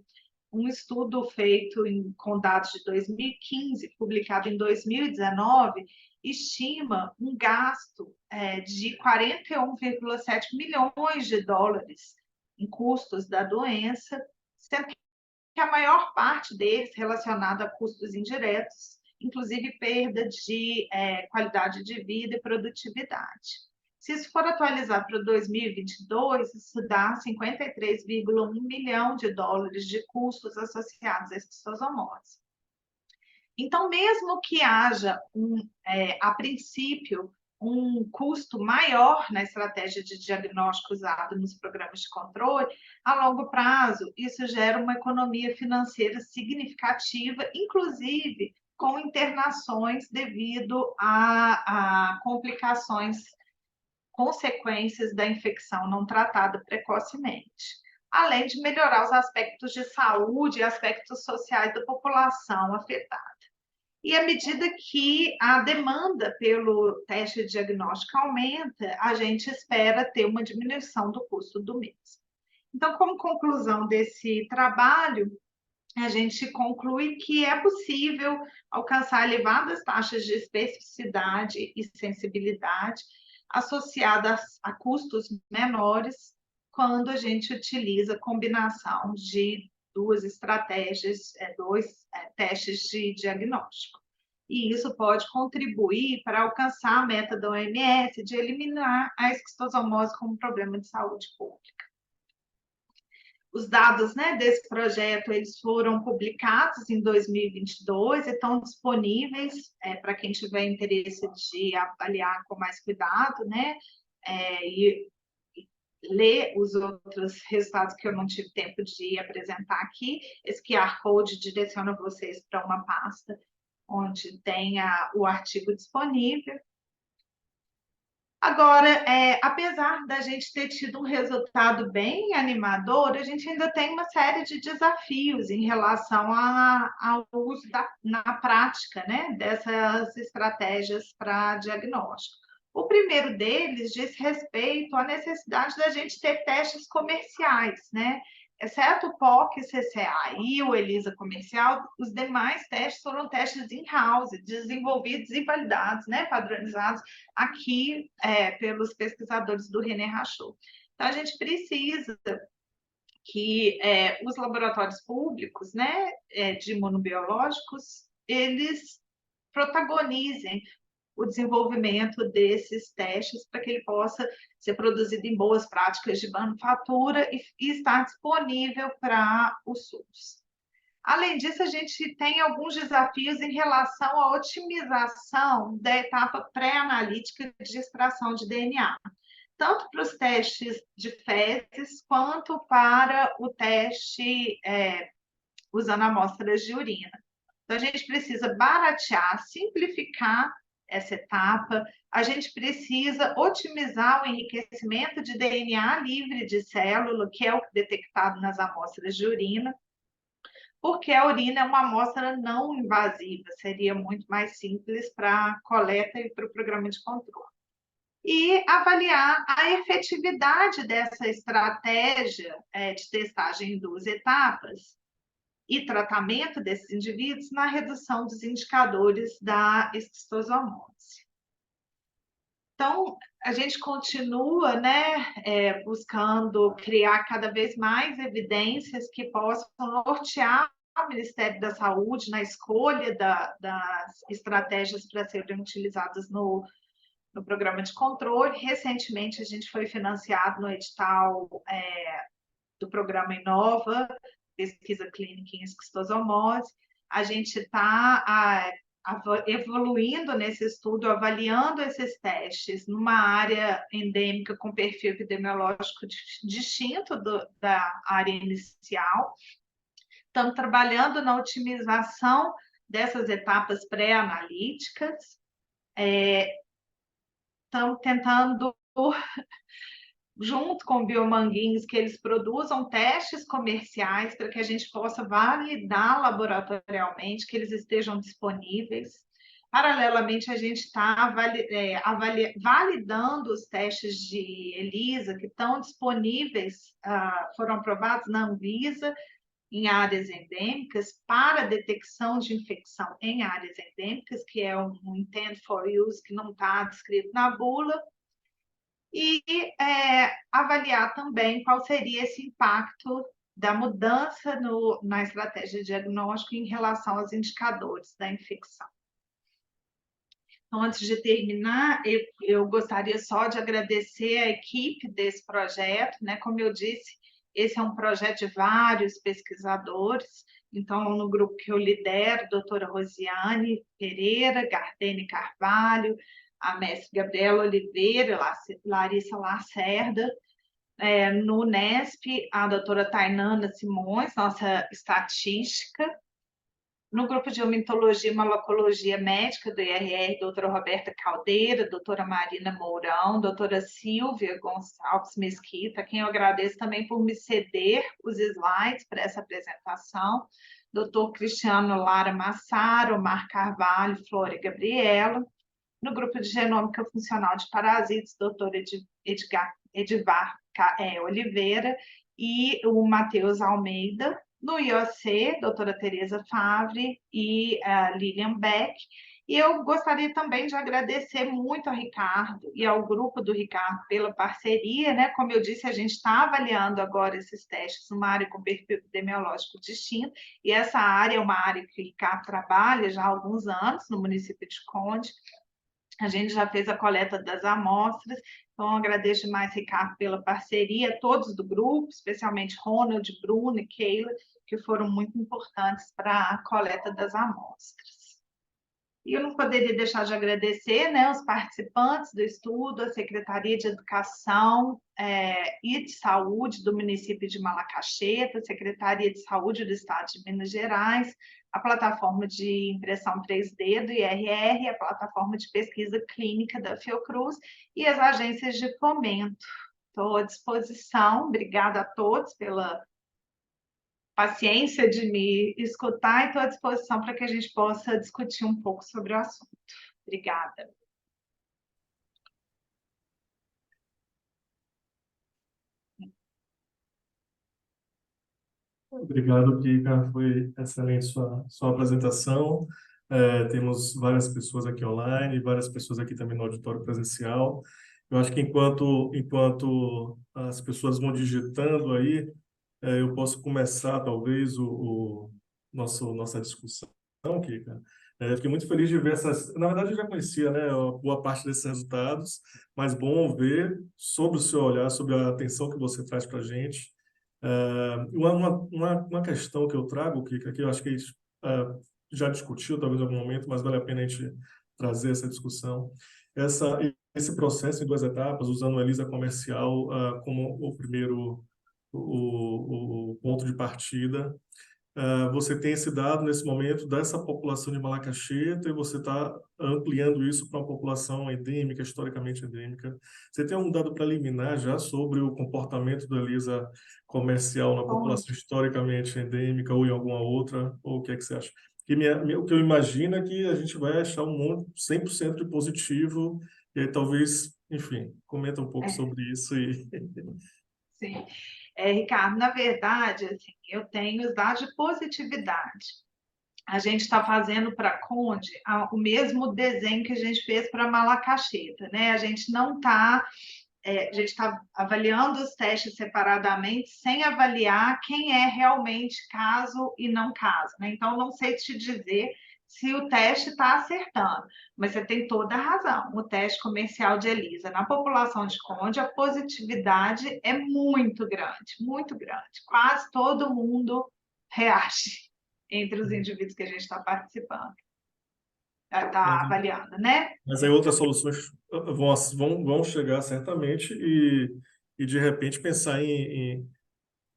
um estudo feito com dados de 2015, publicado em 2019, estima um gasto de 41,7 milhões de dólares em custos da doença, sendo que a maior parte deles relacionada a custos indiretos, inclusive perda de qualidade de vida e produtividade. Se isso for atualizar para 2022, isso dá 53,1 milhão de dólares de custos associados à esquistossomose. Então, mesmo que haja, a princípio, um custo maior na estratégia de diagnóstico usado nos programas de controle, a longo prazo, isso gera uma economia financeira significativa, inclusive com internações devido a complicações, consequências da infecção não tratada precocemente, além de melhorar os aspectos de saúde e aspectos sociais da população afetada. E à medida que a demanda pelo teste diagnóstico aumenta, a gente espera ter uma diminuição do custo do mesmo. Então, como conclusão desse trabalho, a gente conclui que é possível alcançar elevadas taxas de especificidade e sensibilidade associadas a custos menores quando a gente utiliza a combinação de duas estratégias, dois testes de diagnóstico. E isso pode contribuir para alcançar a meta da OMS de eliminar a esquistossomose como problema de saúde pública. Os dados, né, desse projeto eles foram publicados em 2022 e estão disponíveis para quem tiver interesse de avaliar com mais cuidado, né, e ler os outros resultados que eu não tive tempo de apresentar aqui. Esse QR Code direciona vocês para uma pasta onde tem o artigo disponível. Agora, apesar da gente ter tido um resultado bem animador, a gente ainda tem uma série de desafios em relação ao uso na prática, né, dessas estratégias para diagnóstico. O primeiro deles diz respeito à necessidade da gente ter testes comerciais, né? Exceto o POC, CCA e o ELISA comercial, os demais testes foram testes in-house, desenvolvidos e validados, né, padronizados aqui pelos pesquisadores do René Rachot. Então, a gente precisa que os laboratórios públicos, né, de imunobiológicos, eles protagonizem o desenvolvimento desses testes para que ele possa ser produzido em boas práticas de manufatura e estar disponível para o SUS. Além disso, a gente tem alguns desafios em relação à otimização da etapa pré-analítica de extração de DNA, tanto para os testes de fezes, quanto para o teste usando amostras de urina. Então, a gente precisa baratear, simplificar essa etapa. A gente precisa otimizar o enriquecimento de DNA livre de célula, que é o detectado nas amostras de urina, porque a urina é uma amostra não invasiva, seria muito mais simples para a coleta e para o programa de controle. E avaliar a efetividade dessa estratégia de testagem em 2 etapas e tratamento desses indivíduos na redução dos indicadores da esquistossomose. Então, a gente continua, né, buscando criar cada vez mais evidências que possam nortear o Ministério da Saúde na escolha das estratégias para serem utilizadas no programa de controle. Recentemente, a gente foi financiado no edital do programa Inova, pesquisa clínica em esquistossomose. A gente está evoluindo nesse estudo, avaliando esses testes numa área endêmica com perfil epidemiológico distinto da área inicial. Estamos trabalhando na otimização dessas etapas pré-analíticas. Estamos tentando, junto com biomanguinhos, que eles produzam testes comerciais para que a gente possa validar laboratorialmente, que eles estejam disponíveis. Paralelamente, a gente está validando os testes de ELISA, que estão disponíveis, foram aprovados na Anvisa, em áreas endêmicas, para detecção de infecção em áreas endêmicas, que é um intent for use que não está descrito na bula, e avaliar também qual seria esse impacto da mudança na estratégia de diagnóstico em relação aos indicadores da infecção. Então, antes de terminar, eu gostaria só de agradecer a equipe desse projeto, né? Como eu disse, esse é um projeto de vários pesquisadores. Então, no grupo que eu lidero, a doutora Rosiane Pereira, Gardene Carvalho, a mestre Gabriela Oliveira, Larissa Lacerda, no Unesp, a doutora Tainana Simões, nossa estatística. No grupo de Omitologia e Malacologia Médica do IRR, doutora Roberta Caldeira, doutora Marina Mourão, doutora Silvia Gonçalves Mesquita, quem eu agradeço também por me ceder os slides para essa apresentação, doutor Cristiano Lara Massaro, Omar Carvalho, Flora Gabriela. No grupo de Genômica Funcional de Parasitos, doutor Edivar Oliveira e o Matheus Almeida. No IOC, doutora Tereza Favre e Lilian Beck. E eu gostaria também de agradecer muito ao Ricardo e ao grupo do Ricardo pela parceria, né? Como eu disse, a gente está avaliando agora esses testes numa área com perfil epidemiológico distinto, e essa área é uma área que o Ricardo trabalha já há alguns anos no município de Conde. A gente já fez a coleta das amostras, então agradeço demais, Ricardo, pela parceria, todos do grupo, especialmente Ronald, Bruno e Keila, que foram muito importantes para a coleta das amostras. E eu não poderia deixar de agradecer, né, os participantes do estudo, a Secretaria de Educação e de Saúde do município de Malacaxeta, a Secretaria de Saúde do Estado de Minas Gerais, a plataforma de impressão 3D do IRR, a plataforma de pesquisa clínica da Fiocruz e as agências de fomento. Estou à disposição, obrigada a todos pela paciência de me escutar e estou à disposição para que a gente possa discutir um pouco sobre o assunto. Obrigada. Obrigado, Kika. Foi excelente sua apresentação. Temos várias pessoas aqui online, várias pessoas aqui também no auditório presencial. Eu acho que enquanto as pessoas vão digitando aí, eu posso começar, talvez, nossa discussão, Kika. Fiquei muito feliz de ver essas... Na verdade, eu já conhecia, né, boa parte desses resultados, mas bom ver sobre o seu olhar, sobre a atenção que você traz para a gente. Uma questão que eu trago, Kika, que eu acho que a gente já discutiu, talvez em algum momento, mas vale a pena a gente trazer essa discussão. Esse processo em 2 etapas, usando a ELISA comercial como o primeiro o ponto de partida. você tem esse dado nesse momento dessa população de macaxeira e você está ampliando isso para uma população endêmica, historicamente endêmica. Você tem um dado preliminar já sobre o comportamento da Elisa comercial na Bom, população historicamente endêmica ou em alguma outra? Ou o que é que você acha? Que o que eu imagino é que a gente vai achar um monte, 100% de positivo, e aí talvez, enfim, comenta um pouco é, sobre isso e... sim. Ricardo, na verdade, assim, eu tenho os dados de positividade. A gente está fazendo para a Conde o mesmo desenho que a gente fez para Malacacheta, né? A gente está avaliando os testes separadamente, sem avaliar quem é realmente caso e não caso, né? Então, não sei te dizer se o teste está acertando, mas você tem toda a razão. O teste comercial de ELISA na população de Conde, a positividade é muito grande, muito grande. Quase todo mundo reage entre os indivíduos que a gente está participando, está avaliando, né? Mas aí outras soluções vão chegar certamente e de repente pensar em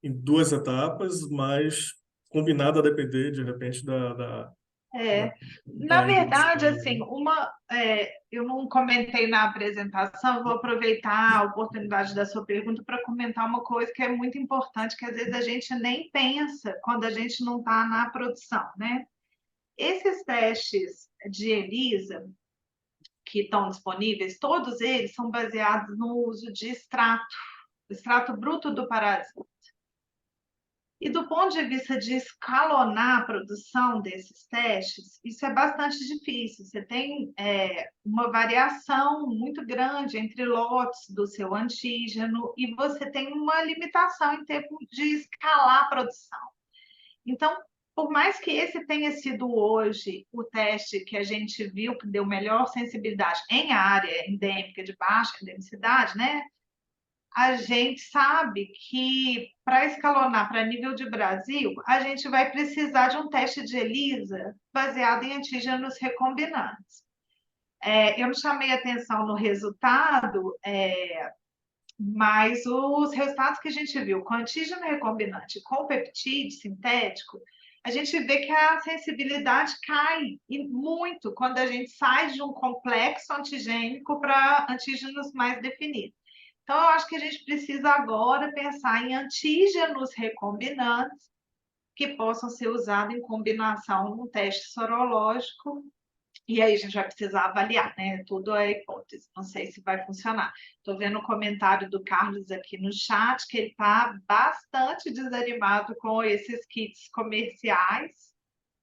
duas etapas, mas combinado a depender, de repente, da, É, na da índole do verdade, estado, assim, né? eu não comentei na apresentação, eu vou aproveitar a oportunidade da sua pergunta para comentar uma coisa que é muito importante, que às vezes a gente nem pensa quando a gente não está na produção, né? Esses testes de ELISA que estão disponíveis, todos eles são baseados no uso de extrato bruto do parasita. E do ponto de vista de escalonar a produção desses testes, isso é bastante difícil. Você tem uma variação muito grande entre lotes do seu antígeno e você tem uma limitação em termos de escalar a produção. Então, por mais que esse tenha sido hoje o teste que a gente viu que deu melhor sensibilidade em área endêmica de baixa endemicidade, né? A gente sabe que para escalonar para nível de Brasil, a gente vai precisar de um teste de ELISA baseado em antígenos recombinantes. Eu não chamei atenção no resultado, mas os resultados que a gente viu com antígeno recombinante com peptídeo sintético, a gente vê que a sensibilidade cai e muito quando a gente sai de um complexo antigênico para antígenos mais definidos. Então, eu acho que a gente precisa agora pensar em antígenos recombinantes que possam ser usados em combinação no teste sorológico, e aí a gente vai precisar avaliar, né? Tudo é hipótese, não sei se vai funcionar. Estou vendo o comentário do Carlos aqui no chat, que ele está bastante desanimado com esses kits comerciais.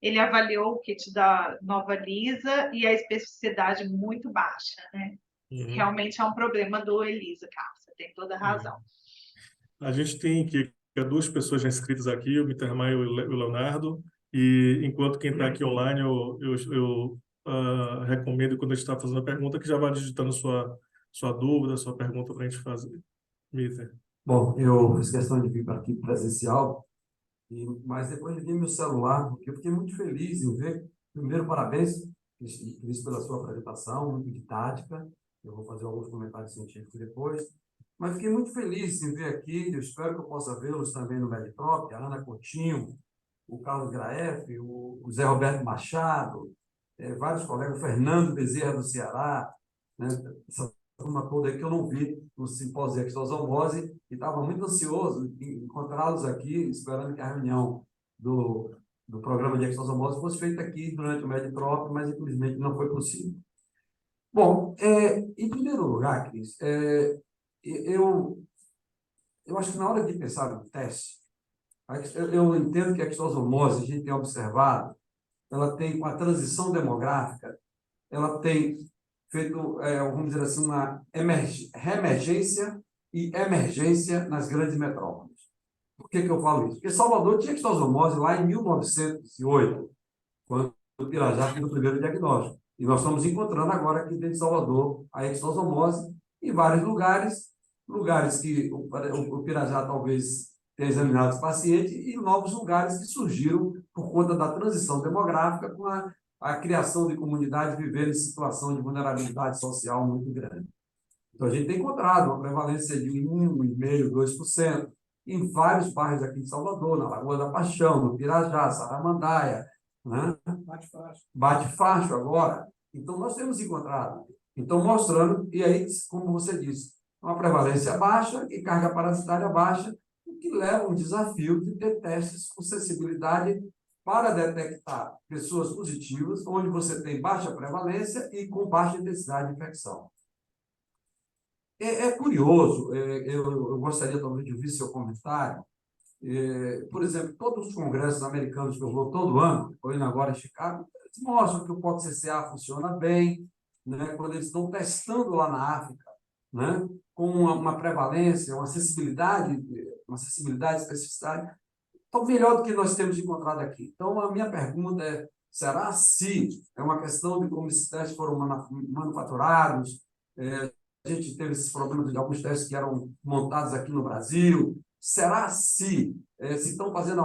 Ele avaliou o kit da Nova Lisa e a especificidade muito baixa, né? Uhum. Realmente é um problema do Elisa, Carlos, você tem toda a razão. A gente tem que duas pessoas já inscritas aqui, o Mittermeier e o Leonardo, e enquanto quem está aqui online, eu recomendo, quando a gente está fazendo a pergunta, que já vá digitando sua dúvida, sua pergunta para a gente fazer. Mitter. Bom, eu fiz questão de vir para aqui presencial, mas depois liguei meu celular, porque eu fiquei muito feliz em ver. Primeiro, parabéns, Cris, pela sua apresentação, muito didática. Eu vou fazer alguns comentários científicos depois. Mas fiquei muito feliz em ver aqui, eu espero que eu possa vê-los também no Mediprop, a Ana Coutinho, o Carlos Graef, o Zé Roberto Machado, vários colegas, o Fernando Bezerra do Ceará, né, essa turma toda aí que eu não vi no simpósio de exosomose e estava muito ansioso em encontrá-los aqui, esperando que a reunião do programa de exosomose fosse feita aqui durante o Mediprop, mas infelizmente não foi possível. Bom, em primeiro lugar, Cris, eu, eu acho que na hora de pensar no teste, eu entendo que a exosomose, a gente tem observado, ela tem, com a transição demográfica, ela tem feito, vamos dizer assim, uma reemergência e emergência nas grandes metrópoles. Por que eu falo isso? Porque Salvador tinha exosomose lá em 1908, quando o Pirajá fez o primeiro diagnóstico. E nós estamos encontrando agora aqui dentro de Salvador a exosomose em vários lugares que o Pirajá talvez tenha examinado os pacientes e novos lugares que surgiram por conta da transição demográfica com a criação de comunidades vivendo em situação de vulnerabilidade social muito grande. Então, a gente tem encontrado uma prevalência de 1,5%, 2%, em vários bairros aqui de Salvador, na Lagoa da Paixão, no Pirajá, Saramandaia, né? Bate-Facho agora. Então, nós temos encontrado. Então, mostrando, e aí, como você disse, uma prevalência baixa e carga parasitária baixa, o que leva um desafio de ter testes com sensibilidade para detectar pessoas positivas, onde você tem baixa prevalência e com baixa intensidade de infecção. É curioso, eu gostaria talvez de ouvir seu comentário. Por exemplo, todos os congressos americanos que eu vou todo ano, estou indo agora em Chicago, eles mostram que o POC-CCA funciona bem, né, quando eles estão testando lá na África, né, com uma prevalência, uma acessibilidade, especificidade, então, melhor do que nós temos encontrado aqui. Então, a minha pergunta é, será se é uma questão de como esses testes foram manufaturados, a gente teve esses problemas de alguns testes que eram montados aqui no Brasil, será se estão fazendo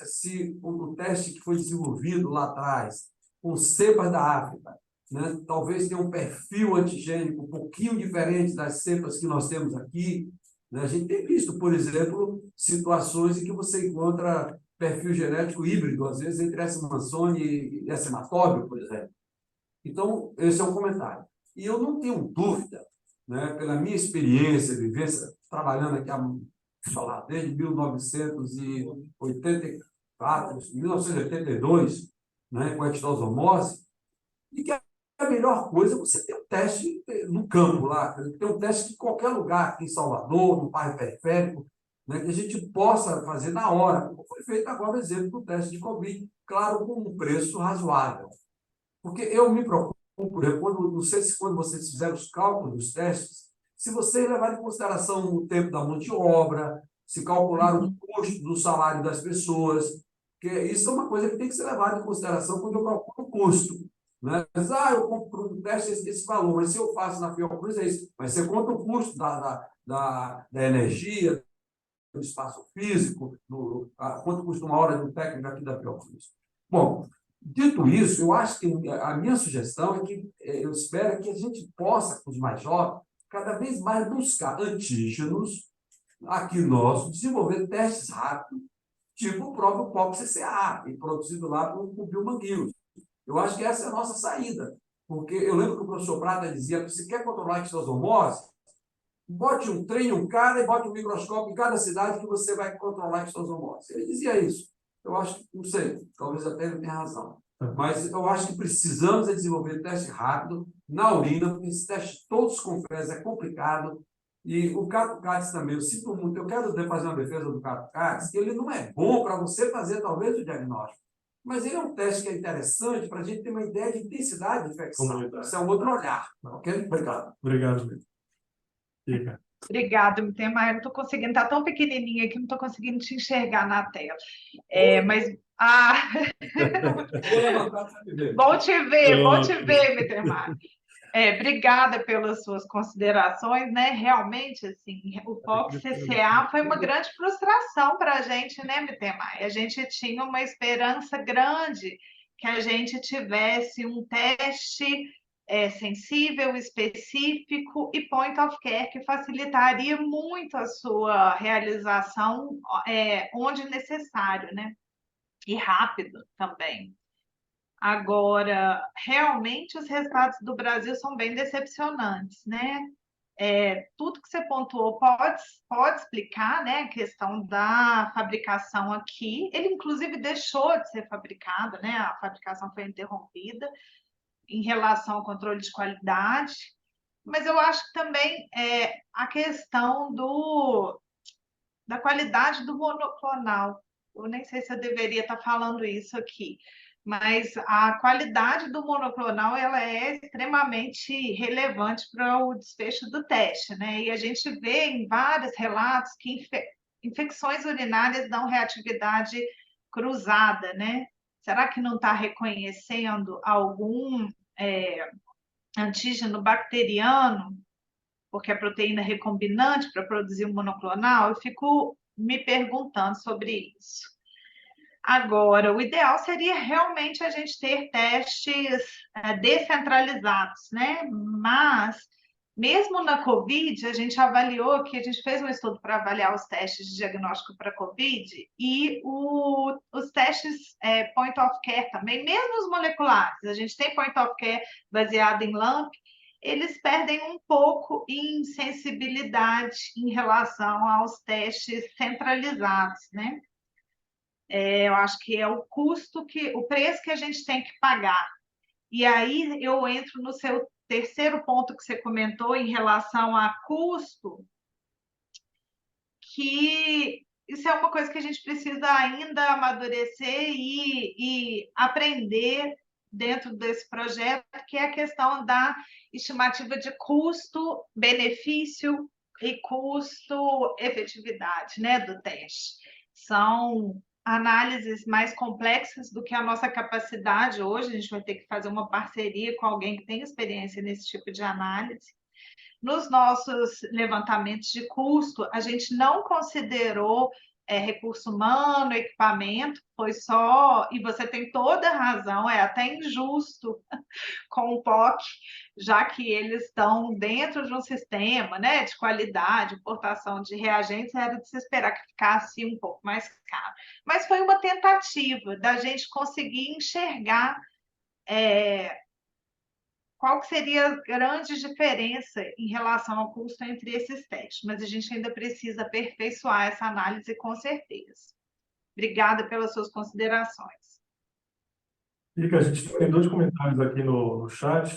se o teste que foi desenvolvido lá atrás, com cepas da África, né, talvez tenha um perfil antigênico um pouquinho diferente das cepas que nós temos aqui, né? A gente tem visto, por exemplo, situações em que você encontra perfil genético híbrido, às vezes, entre S. mansoni e S. hematóbio, por exemplo. Então, esse é um comentário. E eu não tenho dúvida, né, pela minha experiência, vivência, trabalhando aqui desde 1984, 1982, né, com a etidosomose, e que a melhor coisa é você ter um teste no campo lá, ter um teste em qualquer lugar, aqui em Salvador, no bairro periférico, né, que a gente possa fazer na hora, como foi feito agora o exemplo do teste de Covid, claro, com um preço razoável. Porque eu me preocupo, por exemplo, não sei se quando vocês fizeram os cálculos dos testes, se vocês levarem em consideração o tempo da mão de obra, se calcularam o custo do salário das pessoas, porque isso é uma coisa que tem que ser levada em consideração quando eu calculo o custo. Né? Mas, eu compro um teste desse valor, mas se eu faço na Fiocruz é isso. Mas você conta o custo da energia, do espaço físico, quanto custa uma hora de um técnico aqui da Fiocruz. Bom, dito isso, eu acho que a minha sugestão é que eu espero que a gente possa, com os mais jovens, cada vez mais buscar antígenos aqui nossos, desenvolver testes rápidos, tipo o próprio POC-CCA, produzido lá por Biomanguiros. Eu acho que essa é a nossa saída, porque eu lembro que o professor Prata dizia que se quer controlar a extosomose, treine um cara e bote um microscópio em cada cidade que você vai controlar a extosomose. Ele dizia isso. Eu acho que, não sei, talvez até ele tenha razão. Mas eu acho que precisamos desenvolver teste rápido na urina, porque esses testes todos com fezes é complicado. E o Cato-Cates também, eu sinto muito, eu quero fazer uma defesa do Cato-Cates, que ele não é bom para você fazer, talvez, o diagnóstico. Mas ele é um teste que é interessante para a gente ter uma ideia de intensidade de infecção. Isso é um outro olhar. Ok? Obrigado. Obrigado, Vitor. Fica. Obrigada, Mitemar. Eu não estou conseguindo, está tão pequenininha que não estou conseguindo te enxergar na tela. Mas. Bom te ver, Mitemar. Obrigada pelas suas considerações, né? Realmente, assim, o POC-CCA foi uma grande frustração para a gente, né, Mitemar? A gente tinha uma esperança grande que a gente tivesse um teste sensível, específico e point of care que facilitaria muito a sua realização onde necessário, né? E rápido também. Agora, realmente os resultados do Brasil são bem decepcionantes, né? Tudo que você pontuou pode explicar, né, a questão da fabricação aqui. Ele, inclusive, deixou de ser fabricado, né? A fabricação foi interrompida em relação ao controle de qualidade. Mas eu acho que também a questão da qualidade do monoclonal. Eu nem sei se eu deveria estar falando isso aqui, mas a qualidade do monoclonal ela é extremamente relevante para o desfecho do teste, né? E a gente vê em vários relatos que infecções urinárias dão reatividade cruzada, né? Será que não está reconhecendo algum antígeno bacteriano, porque a proteína é recombinante para produzir um monoclonal? Eu fico me perguntando sobre isso. Agora, o ideal seria realmente a gente ter testes descentralizados, né? Mas Mesmo na COVID, a gente avaliou que a gente fez um estudo para avaliar os testes de diagnóstico para COVID e os testes point of care também, mesmo os moleculares, a gente tem point of care baseado em LAMP, eles perdem um pouco em sensibilidade em relação aos testes centralizados, né? Eu acho que é o preço que a gente tem que pagar. E aí eu entro no seu terceiro ponto que você comentou em relação a custo, que isso é uma coisa que a gente precisa ainda amadurecer e aprender dentro desse projeto, que é a questão da estimativa de custo, benefício e custo-efetividade, né, do teste. São análises mais complexas do que a nossa capacidade hoje, a gente vai ter que fazer uma parceria com alguém que tem experiência nesse tipo de análise. Nos nossos levantamentos de custo, a gente não considerou recurso humano, equipamento, foi só, e você tem toda a razão, é até injusto com o POC, já que eles estão dentro de um sistema, né, de qualidade, importação de reagentes, era de se esperar que ficasse um pouco mais caro. Mas foi uma tentativa da gente conseguir enxergar qual que seria a grande diferença em relação ao custo entre esses testes, mas a gente ainda precisa aperfeiçoar essa análise com certeza. Obrigada pelas suas considerações. Fica, a gente tem dois comentários aqui no chat.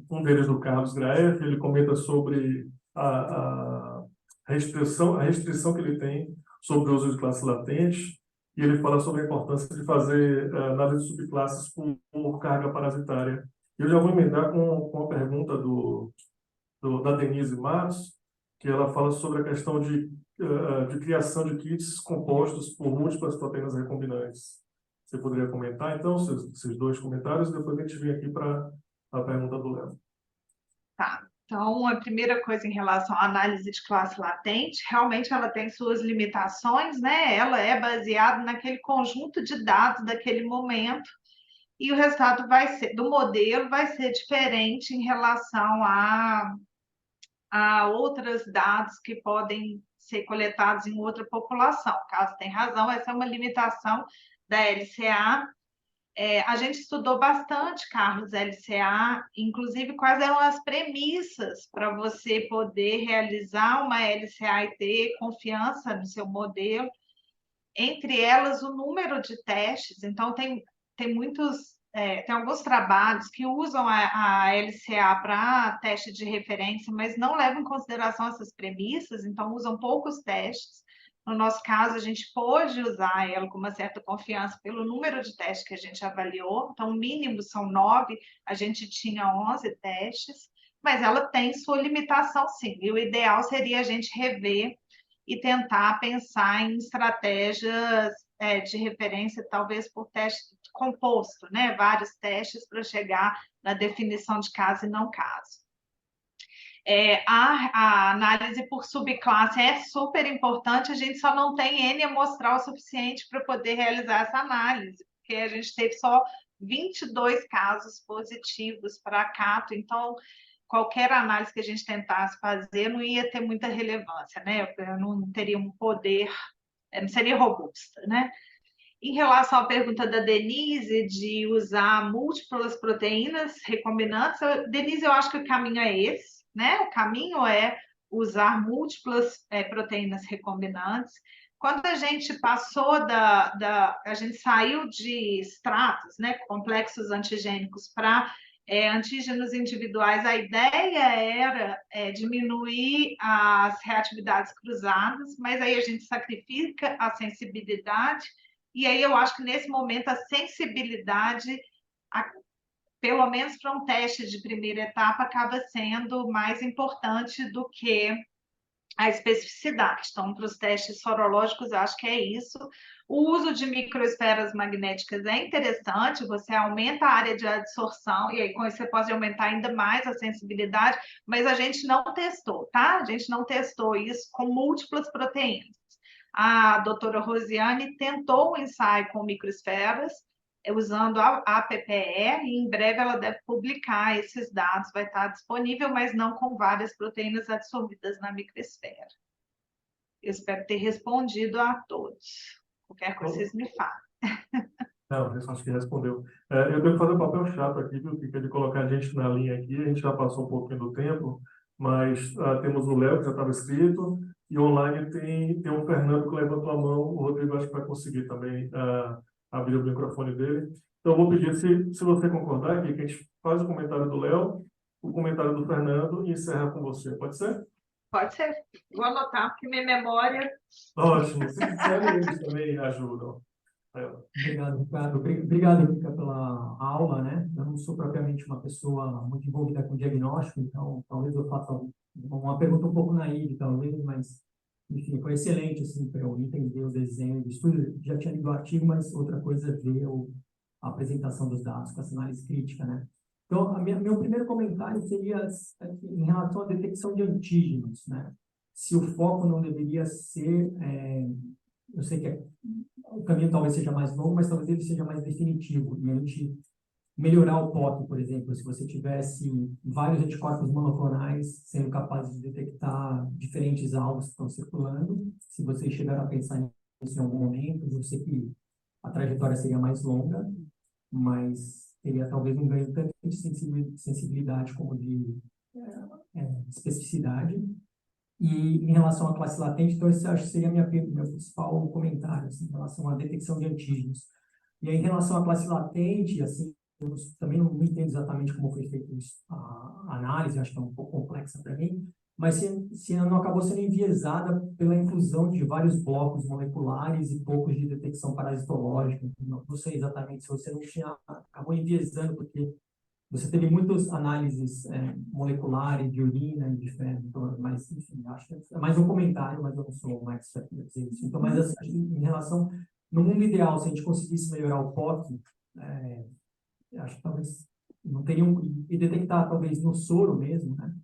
Um deles do Carlos Graef, ele comenta sobre a restrição que ele tem sobre o uso de classes latentes, e ele fala sobre a importância de fazer análise de subclasses por carga parasitária. Eu já vou emendar com a pergunta da Denise Matos, que ela fala sobre a questão de criação de kits compostos por múltiplas proteínas recombinantes. Você poderia comentar, então, esses dois comentários, e depois a gente vem aqui para a pergunta do Léo. Tá. Então, a primeira coisa em relação à análise de classe latente, realmente ela tem suas limitações, né? Ela é baseada naquele conjunto de dados daquele momento, e o resultado do modelo vai ser diferente em relação a outros dados que podem ser coletados em outra população. Caso tenha razão, essa é uma limitação da LCA. A gente estudou bastante, Carlos, LCA, inclusive quais eram as premissas para você poder realizar uma LCA e ter confiança no seu modelo. Entre elas, o número de testes. Então, tem muitos, tem alguns trabalhos que usam a LCA para teste de referência, mas não levam em consideração essas premissas, então usam poucos testes. No nosso caso, a gente pôde usar ela com uma certa confiança pelo número de testes que a gente avaliou. Então, o mínimo são 9, a gente tinha 11 testes, mas ela tem sua limitação, sim. E o ideal seria a gente rever e tentar pensar em estratégias de referência, talvez por teste composto, né? Vários testes para chegar na definição de caso e não caso. A análise por subclasse é super importante, a gente só não tem N amostral suficiente para poder realizar essa análise, porque a gente teve só 22 casos positivos para cato, então qualquer análise que a gente tentasse fazer não ia ter muita relevância, né? Eu não teria um poder, não seria robusta, né? Em relação à pergunta da Denise de usar múltiplas proteínas recombinantes, Denise, eu acho que o caminho é esse, né? O caminho é usar múltiplas proteínas recombinantes. Quando a gente passou a gente saiu de estratos, né, complexos antigênicos para antígenos individuais, a ideia era diminuir as reatividades cruzadas, mas aí a gente sacrifica a sensibilidade, e aí eu acho que nesse momento a sensibilidade, pelo menos para um teste de primeira etapa, acaba sendo mais importante do que a especificidade. Então, para os testes sorológicos, acho que é isso. O uso de microesferas magnéticas é interessante, você aumenta a área de adsorção, e aí com isso você pode aumentar ainda mais a sensibilidade, mas a gente não testou, tá? A gente não testou isso com múltiplas proteínas. A doutora Rosiane tentou um ensaio com microesferas, usando a PPE, e em breve ela deve publicar esses dados, vai estar disponível, mas não com várias proteínas absorvidas na microesfera. Eu espero ter respondido a todos. Qualquer coisa, vocês me falam. Não, eu acho que respondeu. Eu devo fazer um papel chato aqui, viu, Kika, de colocar a gente na linha aqui. A gente já passou um pouquinho do tempo, mas temos o Léo, que já estava inscrito, e online tem o Fernando que levantou a mão. O Rodrigo acho que vai conseguir também abrir o microfone dele. Então, eu vou pedir, se você concordar, aqui, que a gente faz o comentário do Léo, o comentário do Fernando e encerra com você. Pode ser? Pode ser. Vou anotar, porque minha memória... Ótimo. Se quiserem, eles também ajudam. Obrigado, Ricardo. Obrigado, Ricardo, pela aula, né? Eu não sou propriamente uma pessoa muito envolvida com diagnóstico, então talvez eu faça uma pergunta um pouco naiva, talvez, mas, enfim, foi excelente, assim, para eu entender o desenho do estudo. Já tinha lido o artigo, mas outra coisa é ver a apresentação dos dados com essa análise crítica, né? Então, meu primeiro comentário seria em relação à detecção de antígenos, né? Se o foco não deveria ser... eu sei que o caminho talvez seja mais longo, mas talvez ele seja mais definitivo. E a gente melhorar o POC, por exemplo, se você tivesse vários anticorpos monoclonais sendo capazes de detectar diferentes alvos que estão circulando, se vocês chegaram a pensar nisso em algum momento, eu sei que a trajetória seria mais longa, mas teria talvez um ganho tanto de sensibilidade como de especificidade. E em relação à classe latente, então esse acho que seria meu principal comentário, assim, em relação à detecção de antígenos. E aí, em relação à classe latente, assim, eu também não entendo exatamente como foi feita a análise, acho que é um pouco complexa para mim, mas se não acabou sendo enviesada pela inclusão de vários blocos moleculares e poucos de detecção parasitológica. Não sei exatamente se você não tinha, acabou enviesando, porque você teve muitas análises moleculares de urina e de fezes, mas, enfim, acho que é mais um comentário, mas eu não sou mais expert para dizer isso. Então, mas assim, em relação, no mundo ideal, se a gente conseguisse melhorar o POC, acho que talvez não teriam, e detectar talvez no soro mesmo, né?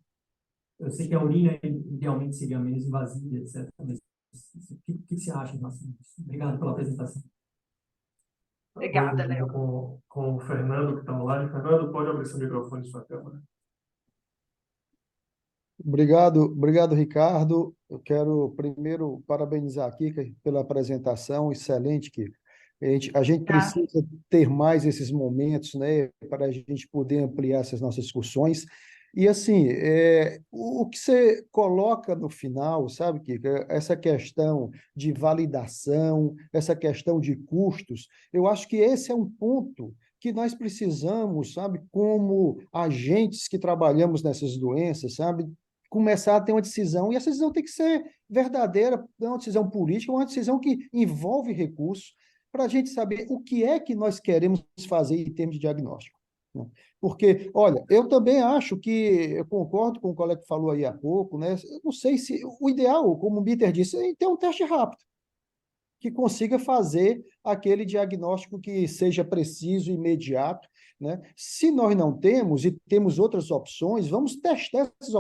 Eu sei que a urina idealmente seria menos invasiva, etc. Mas o que você acha em relação a isso? Obrigado pela apresentação. Obrigada, Léo. Com o Fernando, que está online. Fernando, pode abrir seu microfone e sua câmera. Obrigado, Ricardo. Eu quero primeiro parabenizar a Kika pela apresentação, excelente, Kika. A gente precisa ter mais esses momentos, né, para a gente poder ampliar essas nossas discussões. E, assim, o que você coloca no final, sabe, Kika, essa questão de validação, essa questão de custos, eu acho que esse é um ponto que nós precisamos, sabe, como agentes que trabalhamos nessas doenças, sabe, começar a ter uma decisão, e essa decisão tem que ser verdadeira, não é uma decisão política, é uma decisão que envolve recursos, para a gente saber o que é que nós queremos fazer em termos de diagnóstico, né? Porque, olha, eu também acho que, eu concordo com o colega que falou aí há pouco, né? Eu não sei se, o ideal, como o Bitter disse, é ter um teste rápido, que consiga fazer aquele diagnóstico que seja preciso e imediato, né? Se nós não temos, e temos outras opções, vamos testar essas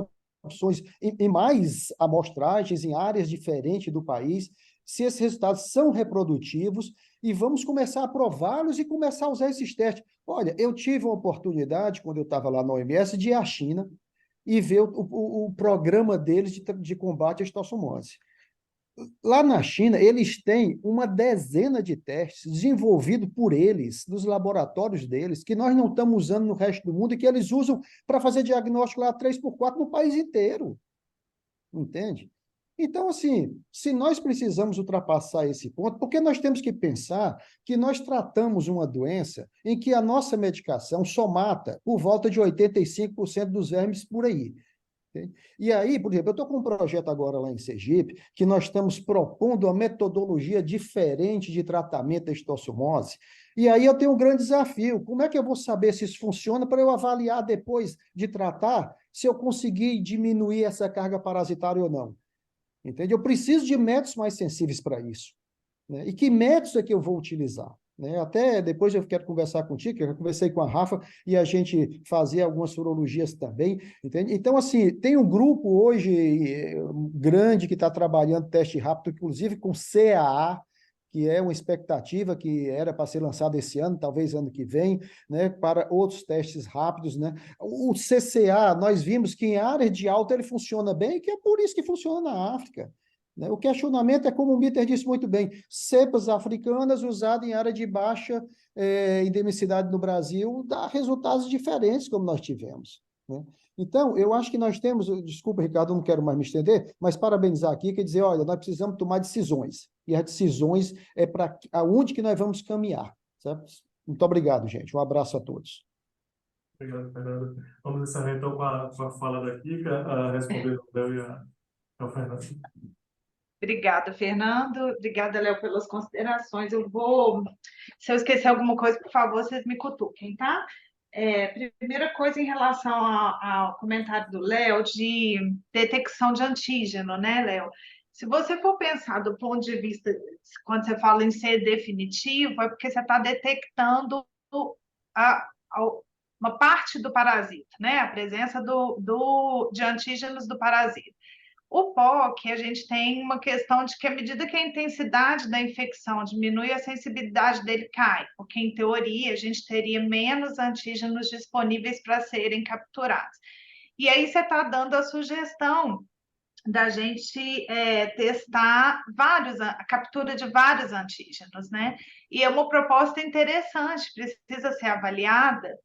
opções em mais amostragens, em áreas diferentes do país, se esses resultados são reprodutivos, e vamos começar a prová-los e começar a usar esses testes. Olha, eu tive uma oportunidade, quando eu estava lá na OMS, de ir à China e ver o programa deles de combate à estossomose. Lá na China, eles têm uma dezena de testes desenvolvidos por eles, nos laboratórios deles, que nós não estamos usando no resto do mundo e que eles usam para fazer diagnóstico lá 3x4 no país inteiro. Entende? Então, assim, se nós precisamos ultrapassar esse ponto, porque nós temos que pensar que nós tratamos uma doença em que a nossa medicação só mata por volta de 85% dos vermes por aí. Okay? E aí, por exemplo, eu estou com um projeto agora lá em Sergipe, que nós estamos propondo uma metodologia diferente de tratamento da estossomose, e aí eu tenho um grande desafio. Como é que eu vou saber se isso funciona para eu avaliar depois de tratar, se eu conseguir diminuir essa carga parasitária ou não? Entende? Eu preciso de métodos mais sensíveis para isso, né? E que métodos é que eu vou utilizar? Né? Até depois eu quero conversar contigo, que eu conversei com a Rafa, e a gente fazia algumas sorologias também, entende? Então, assim, tem um grupo hoje grande que está trabalhando teste rápido, inclusive com CAA, que é uma expectativa que era para ser lançada esse ano, talvez ano que vem, né, para outros testes rápidos, né? O CCA, nós vimos que em áreas de alta ele funciona bem, e que é por isso que funciona na África, né? O questionamento é, como o Mitter disse muito bem, cepas africanas usadas em área de baixa endemicidade no Brasil dá resultados diferentes, como nós tivemos, né? Então, eu acho que nós temos, desculpa, Ricardo, eu não quero mais me estender, mas parabenizar aqui, quer dizer, olha, nós precisamos tomar decisões, e as decisões é para aonde que nós vamos caminhar, certo? Muito obrigado, gente. Um abraço a todos. Obrigado, Fernando. Vamos encerrar então com a fala da Kika, respondendo ao Léo e ao Fernando. Obrigada, Fernando. Obrigada, Léo, pelas considerações. Se eu esquecer alguma coisa, por favor, vocês me cutuquem, tá? Primeira coisa em relação ao comentário do Léo de detecção de antígeno, né, Léo? Se você for pensar do ponto de vista, quando você fala em ser definitivo, é porque você está detectando a- a- uma parte do parasita, né? A presença de antígenos do parasita. O POC, a gente tem uma questão de que, à medida que a intensidade da infecção diminui, a sensibilidade dele cai, porque, em teoria, a gente teria menos antígenos disponíveis para serem capturados. E aí você está dando a sugestão da gente testar a captura de vários antígenos, né? E é uma proposta interessante, precisa ser avaliada.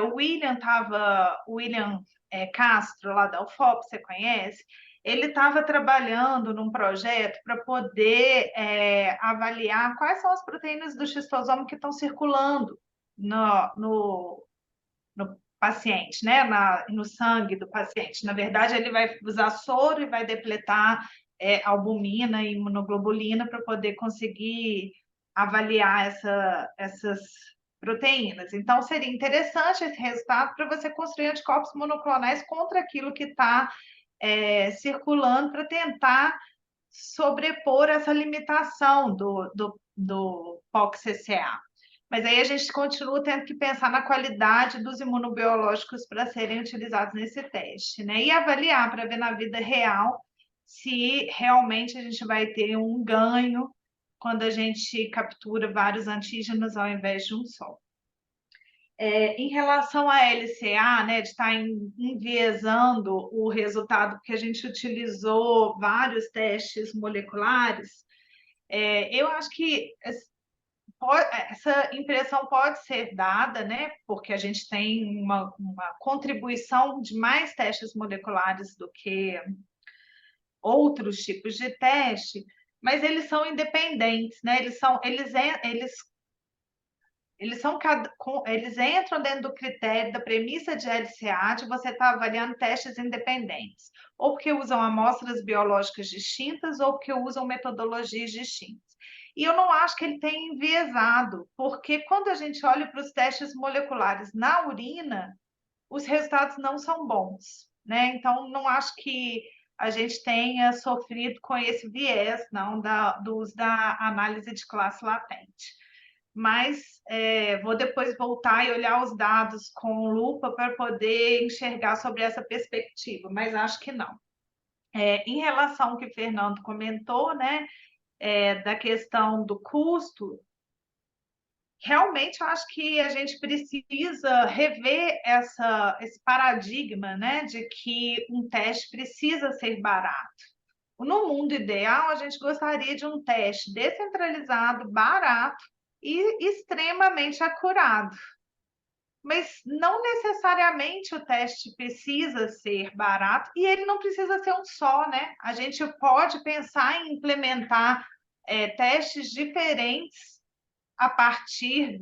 O William Castro, lá da UFOP, você conhece? Ele estava trabalhando num projeto para poder avaliar quais são as proteínas do xistosoma que estão circulando no paciente, né? No sangue do paciente. Na verdade, ele vai usar soro e vai depletar albumina e imunoglobulina para poder conseguir avaliar essas proteínas. Então, seria interessante esse resultado para você construir anticorpos monoclonais contra aquilo que está circulando, para tentar sobrepor essa limitação do POC-CCA. Mas aí a gente continua tendo que pensar na qualidade dos imunobiológicos para serem utilizados nesse teste, né? E avaliar para ver na vida real se realmente a gente vai ter um ganho quando a gente captura vários antígenos ao invés de um só. Em relação à LCA, né, de estar enviesando o resultado, porque a gente utilizou vários testes moleculares, eu acho que essa impressão pode ser dada, né, porque a gente tem uma contribuição de mais testes moleculares do que outros tipos de teste, mas eles são independentes, né? Eles entram dentro do critério da premissa de LCA, de você estar avaliando testes independentes, ou porque usam amostras biológicas distintas, ou porque usam metodologias distintas. E eu não acho que ele tenha enviesado, porque quando a gente olha para os testes moleculares na urina, os resultados não são bons, né? Então, não acho que a gente tenha sofrido com esse viés, não, do uso da análise de classe latente. Mas vou depois voltar e olhar os dados com lupa para poder enxergar sobre essa perspectiva, mas acho que não. Em relação ao que o Fernando comentou, né, da questão do custo, realmente eu acho que a gente precisa rever esse paradigma, né, de que um teste precisa ser barato. No mundo ideal, a gente gostaria de um teste descentralizado, barato e extremamente acurado. Mas não necessariamente o teste precisa ser barato e ele não precisa ser um só, né? A gente pode pensar em implementar testes diferentes a partir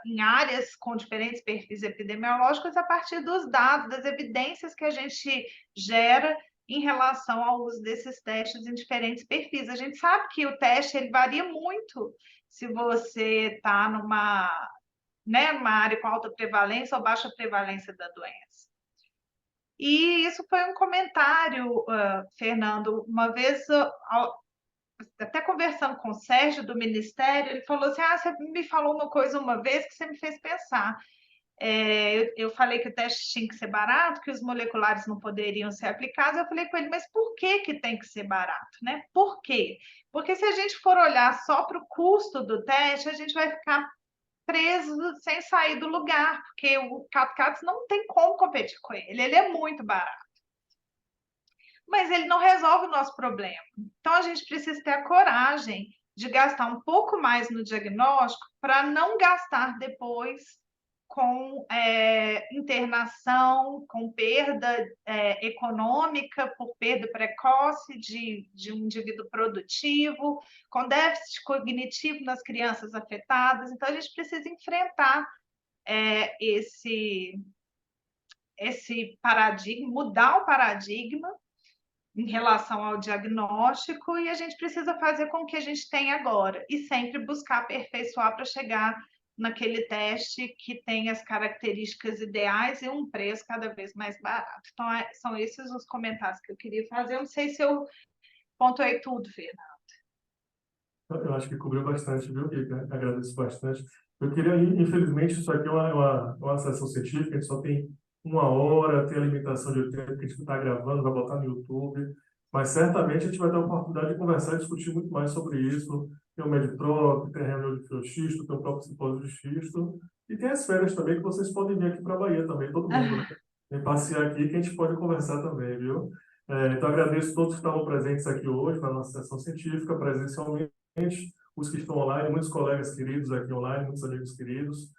em áreas com diferentes perfis epidemiológicos, a partir dos dados, das evidências que a gente gera em relação ao uso desses testes em diferentes perfis. A gente sabe que o teste ele varia muito se você está numa área com alta prevalência ou baixa prevalência da doença. E isso foi um comentário, Fernando, uma vez, até conversando com o Sérgio do Ministério, ele falou assim, você me falou uma coisa uma vez que você me fez pensar. Eu falei que o teste tinha que ser barato, que os moleculares não poderiam ser aplicados. Eu falei com ele, mas por que que tem que ser barato, né? Por quê? Porque se a gente for olhar só para o custo do teste, a gente vai ficar preso sem sair do lugar, porque o CapCats não tem como competir com ele é muito barato. Mas ele não resolve o nosso problema. Então, a gente precisa ter a coragem de gastar um pouco mais no diagnóstico para não gastar depois com internação, com perda econômica por perda precoce de um indivíduo produtivo, com déficit cognitivo nas crianças afetadas. Então, a gente precisa enfrentar esse paradigma, mudar o paradigma em relação ao diagnóstico, e a gente precisa fazer com o que a gente tem agora e sempre buscar aperfeiçoar para chegar naquele teste que tem as características ideais e um preço cada vez mais barato. Então, são esses os comentários que eu queria fazer. Eu não sei se eu pontuei tudo, Fernando. Eu acho que cobriu bastante, viu, Kika? Agradeço bastante. Eu queria, infelizmente, isso aqui é uma sessão científica, a gente só tem 1 hora, tem a limitação de tempo que a gente está gravando, vai botar no YouTube, mas certamente a gente vai ter a oportunidade de conversar e discutir muito mais sobre isso. Tem o Meditrop, tem a reunião de fioxisto, tem o próprio simpósio de xisto, e tem as férias também, que vocês podem vir aqui para a Bahia também, todo mundo, né? Vem passear aqui que a gente pode conversar também, viu? Então, agradeço a todos que estavam presentes aqui hoje na nossa sessão científica, presencialmente, os que estão online, muitos colegas queridos aqui online, muitos amigos queridos.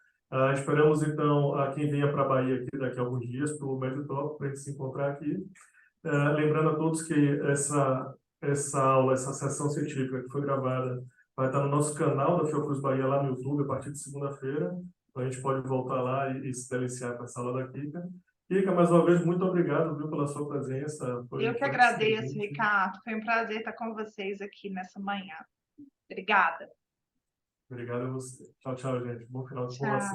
Esperamos, então, a quem venha para a Bahia aqui daqui a alguns dias, para o Meditalk, para a gente se encontrar aqui. Lembrando a todos que essa aula, essa sessão científica que foi gravada, vai estar no nosso canal da Fiocruz Bahia, lá no YouTube, a partir de segunda-feira. Então, a gente pode voltar lá e se deliciar com essa aula da Kika. Kika, mais uma vez, muito obrigado, viu, pela sua presença. Eu que agradeço, Ricardo. Foi um prazer estar com vocês aqui nessa manhã. Obrigada. Obrigado a você. Tchau, tchau, gente. Bom final de semana.